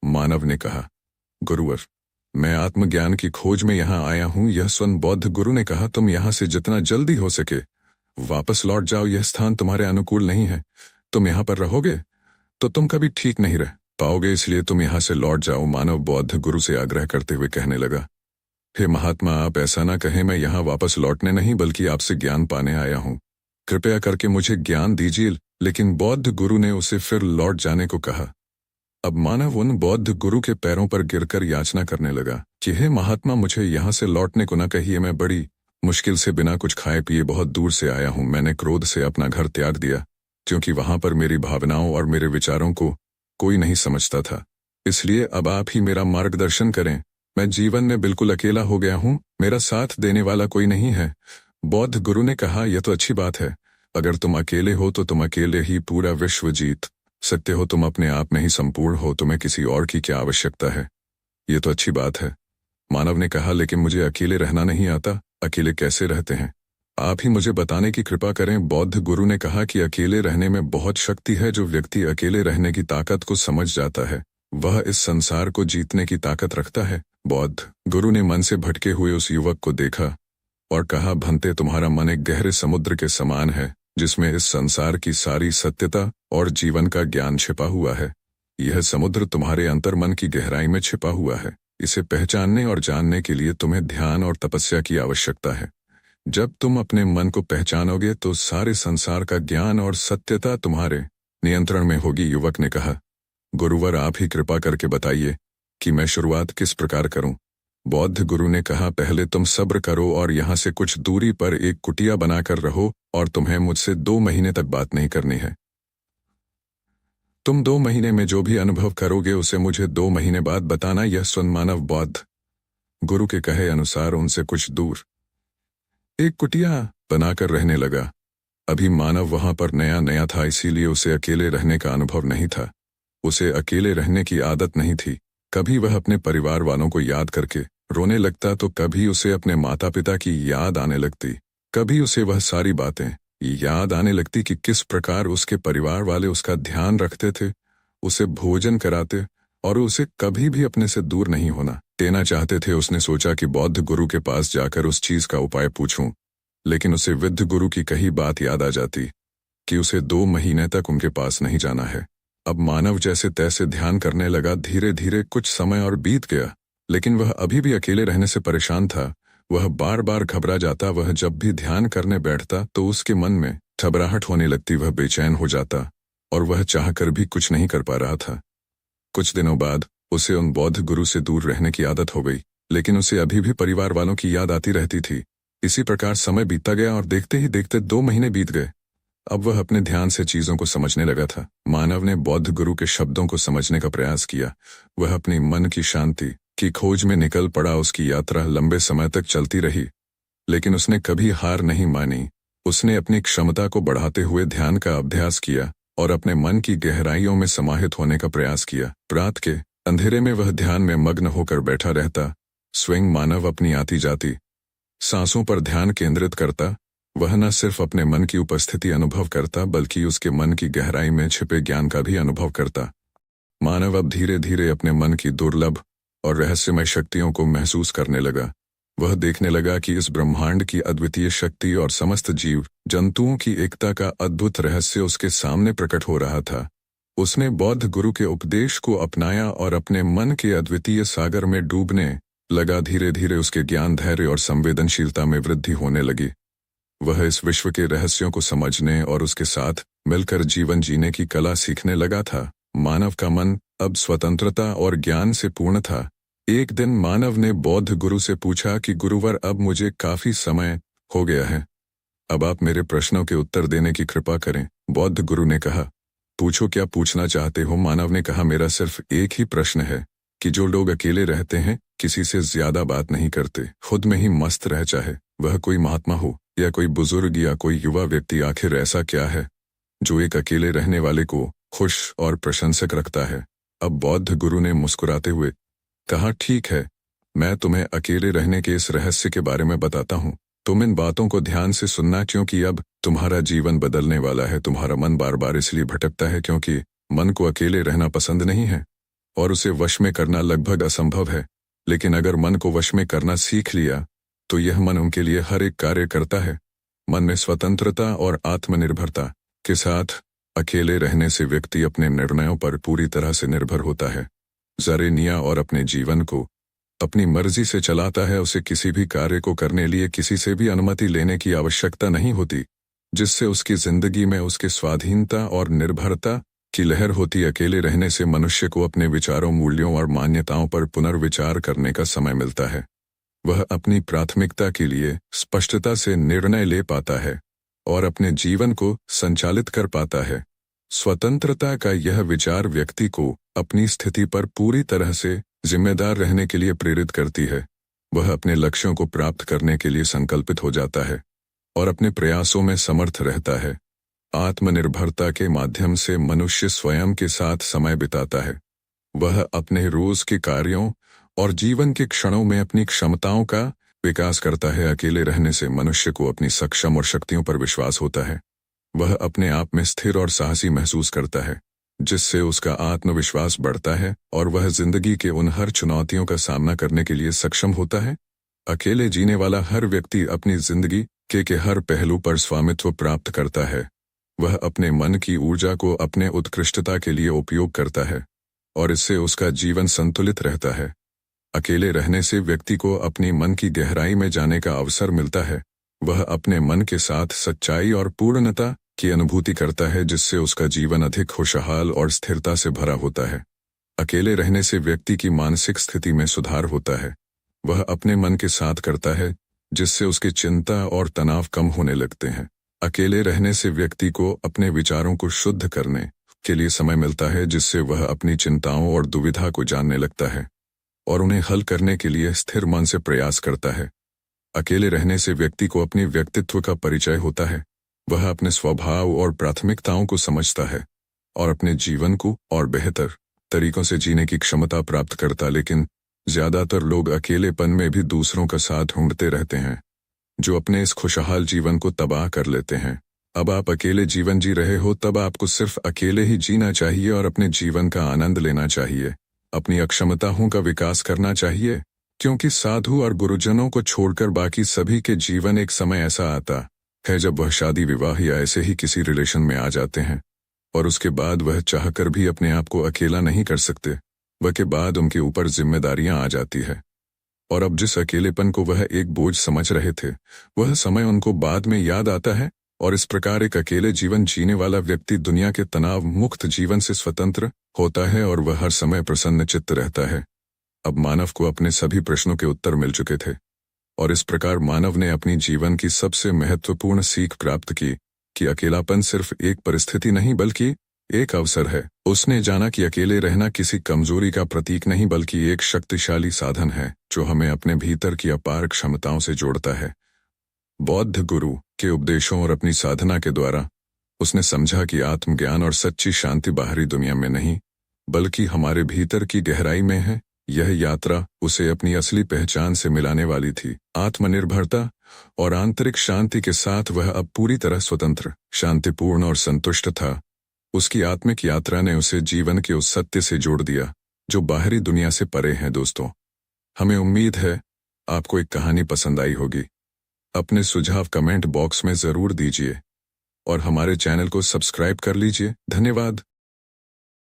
मानव ने कहा, गुरुवर, मैं आत्मज्ञान की खोज में यहाँ आया हूँ। यह सुन बौद्ध गुरु ने कहा, तुम यहाँ से जितना जल्दी हो सके वापस लौट जाओ। यह स्थान तुम्हारे अनुकूल नहीं है। तुम यहाँ पर रहोगे तो तुम कभी ठीक नहीं रह पाओगे, इसलिए तुम यहाँ से लौट जाओ। मानव बौद्ध गुरु से आग्रह करते हुए कहने लगा, हे महात्मा, आप ऐसा ना कहें। मैं यहाँ वापस लौटने नहीं बल्कि आपसे ज्ञान पाने आया हूँ। कृपया करके मुझे ज्ञान दीजिए। लेकिन बौद्ध गुरु ने उसे फिर लौट जाने को कहा। अब मानव उन बौद्ध गुरु के पैरों पर गिरकर याचना करने लगा कि हे महात्मा, मुझे यहाँ से लौटने को न कहिए। मैं बड़ी मुश्किल से बिना कुछ खाए पिए बहुत दूर से आया हूँ। मैंने क्रोध से अपना घर त्याग दिया, क्योंकि वहां पर मेरी भावनाओं और मेरे विचारों को कोई नहीं समझता था। इसलिए अब आप ही मेरा मार्गदर्शन करें। मैं जीवन में बिल्कुल अकेला हो गया हूँ। मेरा साथ देने वाला कोई नहीं है। बौद्ध गुरु ने कहा, यह तो अच्छी बात है। अगर तुम अकेले हो तो तुम अकेले ही पूरा विश्व जीत सकते हो। तुम अपने आप में ही संपूर्ण हो, तुम्हें किसी और की क्या आवश्यकता है। ये तो अच्छी बात है, मानव ने कहा, लेकिन मुझे अकेले रहना नहीं आता। अकेले कैसे रहते हैं, आप ही मुझे बताने की कृपा करें। बौद्ध गुरु ने कहा कि अकेले रहने में बहुत शक्ति है। जो व्यक्ति अकेले रहने की ताकत को समझ जाता है वह इस संसार को जीतने की ताकत रखता है। बौद्ध गुरु ने मन से भटके हुए उस युवक को देखा और कहा, भंते, तुम्हारा मन एक गहरे समुद्र के समान है जिसमें इस संसार की सारी सत्यता और जीवन का ज्ञान छिपा हुआ है। यह समुद्र तुम्हारे अंतर्मन की गहराई में छिपा हुआ है। इसे पहचानने और जानने के लिए तुम्हें ध्यान और तपस्या की आवश्यकता है। जब तुम अपने मन को पहचानोगे तो सारे संसार का ज्ञान और सत्यता तुम्हारे नियंत्रण में होगी। युवक ने कहा, गुरुवर, आप ही कृपा करके बताइए कि मैं शुरुआत किस प्रकार करूं। बौद्ध गुरु ने कहा, पहले तुम सब्र करो और यहाँ से कुछ दूरी पर एक कुटिया बनाकर रहो और तुम्हें मुझसे 2 महीने तक बात नहीं करनी है। तुम 2 महीने में जो भी अनुभव करोगे उसे मुझे 2 महीने बाद बताना। यह सुन मानव बौद्ध गुरु के कहे अनुसार उनसे कुछ दूर एक कुटिया बनाकर रहने लगा। अभी मानव वहां पर नया नया था, इसीलिए उसे अकेले रहने का अनुभव नहीं था। उसे अकेले रहने की आदत नहीं थी। कभी वह अपने परिवार वालों को याद करके रोने लगता तो कभी उसे अपने माता पिता की याद आने लगती। कभी उसे वह सारी बातें याद आने लगती कि किस प्रकार उसके परिवार वाले उसका ध्यान रखते थे, उसे भोजन कराते और उसे कभी भी अपने से दूर नहीं होना देना चाहते थे। उसने सोचा कि बौद्ध गुरु के पास जाकर उस चीज का उपाय पूछूं, लेकिन उसे विद्ध गुरु की कही बात याद आ जाती कि उसे 2 महीने तक उनके पास नहीं जाना है। अब मानव जैसे तैसे ध्यान करने लगा। धीरे धीरे कुछ समय और बीत गया, लेकिन वह अभी भी अकेले रहने से परेशान था। वह बार बार घबरा जाता। वह जब भी ध्यान करने बैठता तो उसके मन में घबराहट होने लगती। वह बेचैन हो जाता और वह चाहकर भी कुछ नहीं कर पा रहा था। कुछ दिनों बाद उसे उन बौद्ध गुरु से दूर रहने की आदत हो गई, लेकिन उसे अभी भी परिवार वालों की याद आती रहती थी। इसी प्रकार समय बीतता गया और देखते ही देखते 2 महीने बीत गए। अब वह अपने ध्यान से चीजों को समझने लगा था। मानव ने बौद्ध गुरु के शब्दों को समझने का प्रयास किया। वह अपनी मन की शांति की खोज में निकल पड़ा। उसकी यात्रा लंबे समय तक चलती रही, लेकिन उसने कभी हार नहीं मानी। उसने अपनी क्षमता को बढ़ाते हुए ध्यान का अभ्यास किया और अपने मन की गहराइयों में समाहित होने का प्रयास किया। रात के अंधेरे में वह ध्यान में मग्न होकर बैठा रहता। स्वयं मानव अपनी आती जाती सांसों पर ध्यान केंद्रित करता। वह न सिर्फ अपने मन की उपस्थिति अनुभव करता, बल्कि उसके मन की गहराई में छिपे ज्ञान का भी अनुभव करता। मानव अब धीरे धीरे अपने मन की दुर्लभ और रहस्यमय शक्तियों को महसूस करने लगा। वह देखने लगा कि इस ब्रह्मांड की अद्वितीय शक्ति और समस्त जीव जंतुओं की एकता का अद्भुत रहस्य उसके सामने प्रकट हो रहा था। उसने बौद्ध गुरु के उपदेश को अपनाया और अपने मन के अद्वितीय सागर में डूबने लगा। धीरे धीरे उसके ज्ञान, धैर्य और संवेदनशीलता में वृद्धि होने लगी। वह इस विश्व के रहस्यों को समझने और उसके साथ मिलकर जीवन जीने की कला सीखने लगा था। मानव का मन अब स्वतंत्रता और ज्ञान से पूर्ण था। एक दिन मानव ने बौद्ध गुरु से पूछा कि गुरुवर, अब मुझे काफी समय हो गया है, अब आप मेरे प्रश्नों के उत्तर देने की कृपा करें। बौद्ध गुरु ने कहा, पूछो, क्या पूछना चाहते हो। मानव ने कहा, मेरा सिर्फ एक ही प्रश्न है कि जो लोग अकेले रहते हैं, किसी से ज्यादा बात नहीं करते, खुद में ही मस्त रह, चाहे वह कोई महात्मा हो या कोई बुजुर्ग या कोई युवा व्यक्ति, आखिर ऐसा क्या है जो एक अकेले रहने वाले को खुश और प्रशंसक रखता है। अब बौद्ध गुरु ने मुस्कुराते हुए कहा, ठीक है, मैं तुम्हें अकेले रहने के इस रहस्य के बारे में बताता हूँ। तुम इन बातों को ध्यान से सुनना, क्योंकि अब तुम्हारा जीवन बदलने वाला है। तुम्हारा मन बार बार इसलिए भटकता है क्योंकि मन को अकेले रहना पसंद नहीं है और उसे वश में करना लगभग असंभव है। लेकिन अगर मन को वश में करना सीख लिया तो यह मन उनके लिए हर एक कार्य करता है। मन में स्वतंत्रता और आत्मनिर्भरता के साथ अकेले रहने से व्यक्ति अपने निर्णयों पर पूरी तरह से निर्भर होता है। ज़रेनिया और अपने जीवन को अपनी मर्जी से चलाता है। उसे किसी भी कार्य को करने लिए किसी से भी अनुमति लेने की आवश्यकता नहीं होती, जिससे उसकी जिंदगी में उसके स्वाधीनता और निर्भरता की लहर होती। अकेले रहने से मनुष्य को अपने विचारों, मूल्यों और मान्यताओं पर पुनर्विचार करने का समय मिलता है। वह अपनी प्राथमिकता के लिए स्पष्टता से निर्णय ले पाता है और अपने जीवन को संचालित कर पाता है। स्वतंत्रता का यह विचार व्यक्ति को अपनी स्थिति पर पूरी तरह से जिम्मेदार रहने के लिए प्रेरित करती है। वह अपने लक्ष्यों को प्राप्त करने के लिए संकल्पित हो जाता है और अपने प्रयासों में समर्थ रहता है। आत्मनिर्भरता के माध्यम से मनुष्य स्वयं के साथ समय बिताता है। वह अपने रोज के कार्यों और जीवन के क्षणों में अपनी क्षमताओं का विकास करता है। अकेले रहने से मनुष्य को अपनी सक्षम और शक्तियों पर विश्वास होता है। वह अपने आप में स्थिर और साहसी महसूस करता है, जिससे उसका आत्मविश्वास बढ़ता है और वह जिंदगी के उन हर चुनौतियों का सामना करने के लिए सक्षम होता है। अकेले जीने वाला हर व्यक्ति अपनी जिंदगी के हर पहलू पर स्वामित्व प्राप्त करता है। वह अपने मन की ऊर्जा को अपने उत्कृष्टता के लिए उपयोग करता है और इससे उसका जीवन संतुलित रहता है। अकेले रहने से व्यक्ति को अपनी मन की गहराई में जाने का अवसर मिलता है। वह अपने मन के साथ सच्चाई और पूर्णता की अनुभूति करता है, जिससे उसका जीवन अधिक खुशहाल और स्थिरता से भरा होता है। अकेले रहने से व्यक्ति की मानसिक स्थिति में सुधार होता है। वह अपने मन के साथ करता है, जिससे उसकी चिंता और तनाव कम होने लगते हैं। अकेले रहने से व्यक्ति को अपने विचारों को शुद्ध करने के लिए समय मिलता है, जिससे वह अपनी चिंताओं और दुविधा को जानने लगता है और उन्हें हल करने के लिए स्थिर मन से प्रयास करता है। अकेले रहने से व्यक्ति को अपने व्यक्तित्व का परिचय होता है। वह अपने स्वभाव और प्राथमिकताओं को समझता है और अपने जीवन को और बेहतर तरीकों से जीने की क्षमता प्राप्त करता। लेकिन ज्यादातर लोग अकेलेपन में भी दूसरों का साथ ढूंढते रहते हैं, जो अपने इस खुशहाल जीवन को तबाह कर लेते हैं। अब आप अकेले जीवन जी रहे हो, तब आपको सिर्फ अकेले ही जीना चाहिए और अपने जीवन का आनंद लेना चाहिए। अपनी अक्षमताओं का विकास करना चाहिए, क्योंकि साधु और गुरुजनों को छोड़कर बाकी सभी के जीवन एक समय ऐसा आता है जब वह शादी, विवाह या ऐसे ही किसी रिलेशन में आ जाते हैं और उसके बाद वह चाहकर भी अपने आप को अकेला नहीं कर सकते। वह के बाद उनके ऊपर जिम्मेदारियां आ जाती है और अब जिस अकेलेपन को वह एक बोझ समझ रहे थे, वह समय उनको बाद में याद आता है और इस प्रकार एक अकेले जीवन जीने वाला व्यक्ति दुनिया के तनाव मुक्त जीवन से स्वतंत्र होता है और वह हर समय प्रसन्न चित्त रहता है। अब मानव को अपने सभी प्रश्नों के उत्तर मिल चुके थे और इस प्रकार मानव ने अपनी जीवन की सबसे महत्वपूर्ण सीख प्राप्त की कि अकेलापन सिर्फ एक परिस्थिति नहीं बल्कि एक अवसर है। उसने जाना कि अकेले रहना किसी कमजोरी का प्रतीक नहीं बल्कि एक शक्तिशाली साधन है, जो हमें अपने भीतर की अपार क्षमताओं से जोड़ता है। बौद्ध गुरु के उपदेशों और अपनी साधना के द्वारा उसने समझा कि आत्मज्ञान और सच्ची शांति बाहरी दुनिया में नहीं बल्कि हमारे भीतर की गहराई में है। यह यात्रा उसे अपनी असली पहचान से मिलाने वाली थी। आत्मनिर्भरता और आंतरिक शांति के साथ वह अब पूरी तरह स्वतंत्र, शांतिपूर्ण और संतुष्ट था। उसकी आत्मिक यात्रा ने उसे जीवन के उस सत्य से जोड़ दिया जो बाहरी दुनिया से परे है। दोस्तों, हमें उम्मीद है आपको एक कहानी पसंद आई होगी। अपने सुझाव कमेंट बॉक्स में जरूर दीजिए और हमारे चैनल को सब्सक्राइब कर लीजिए। धन्यवाद।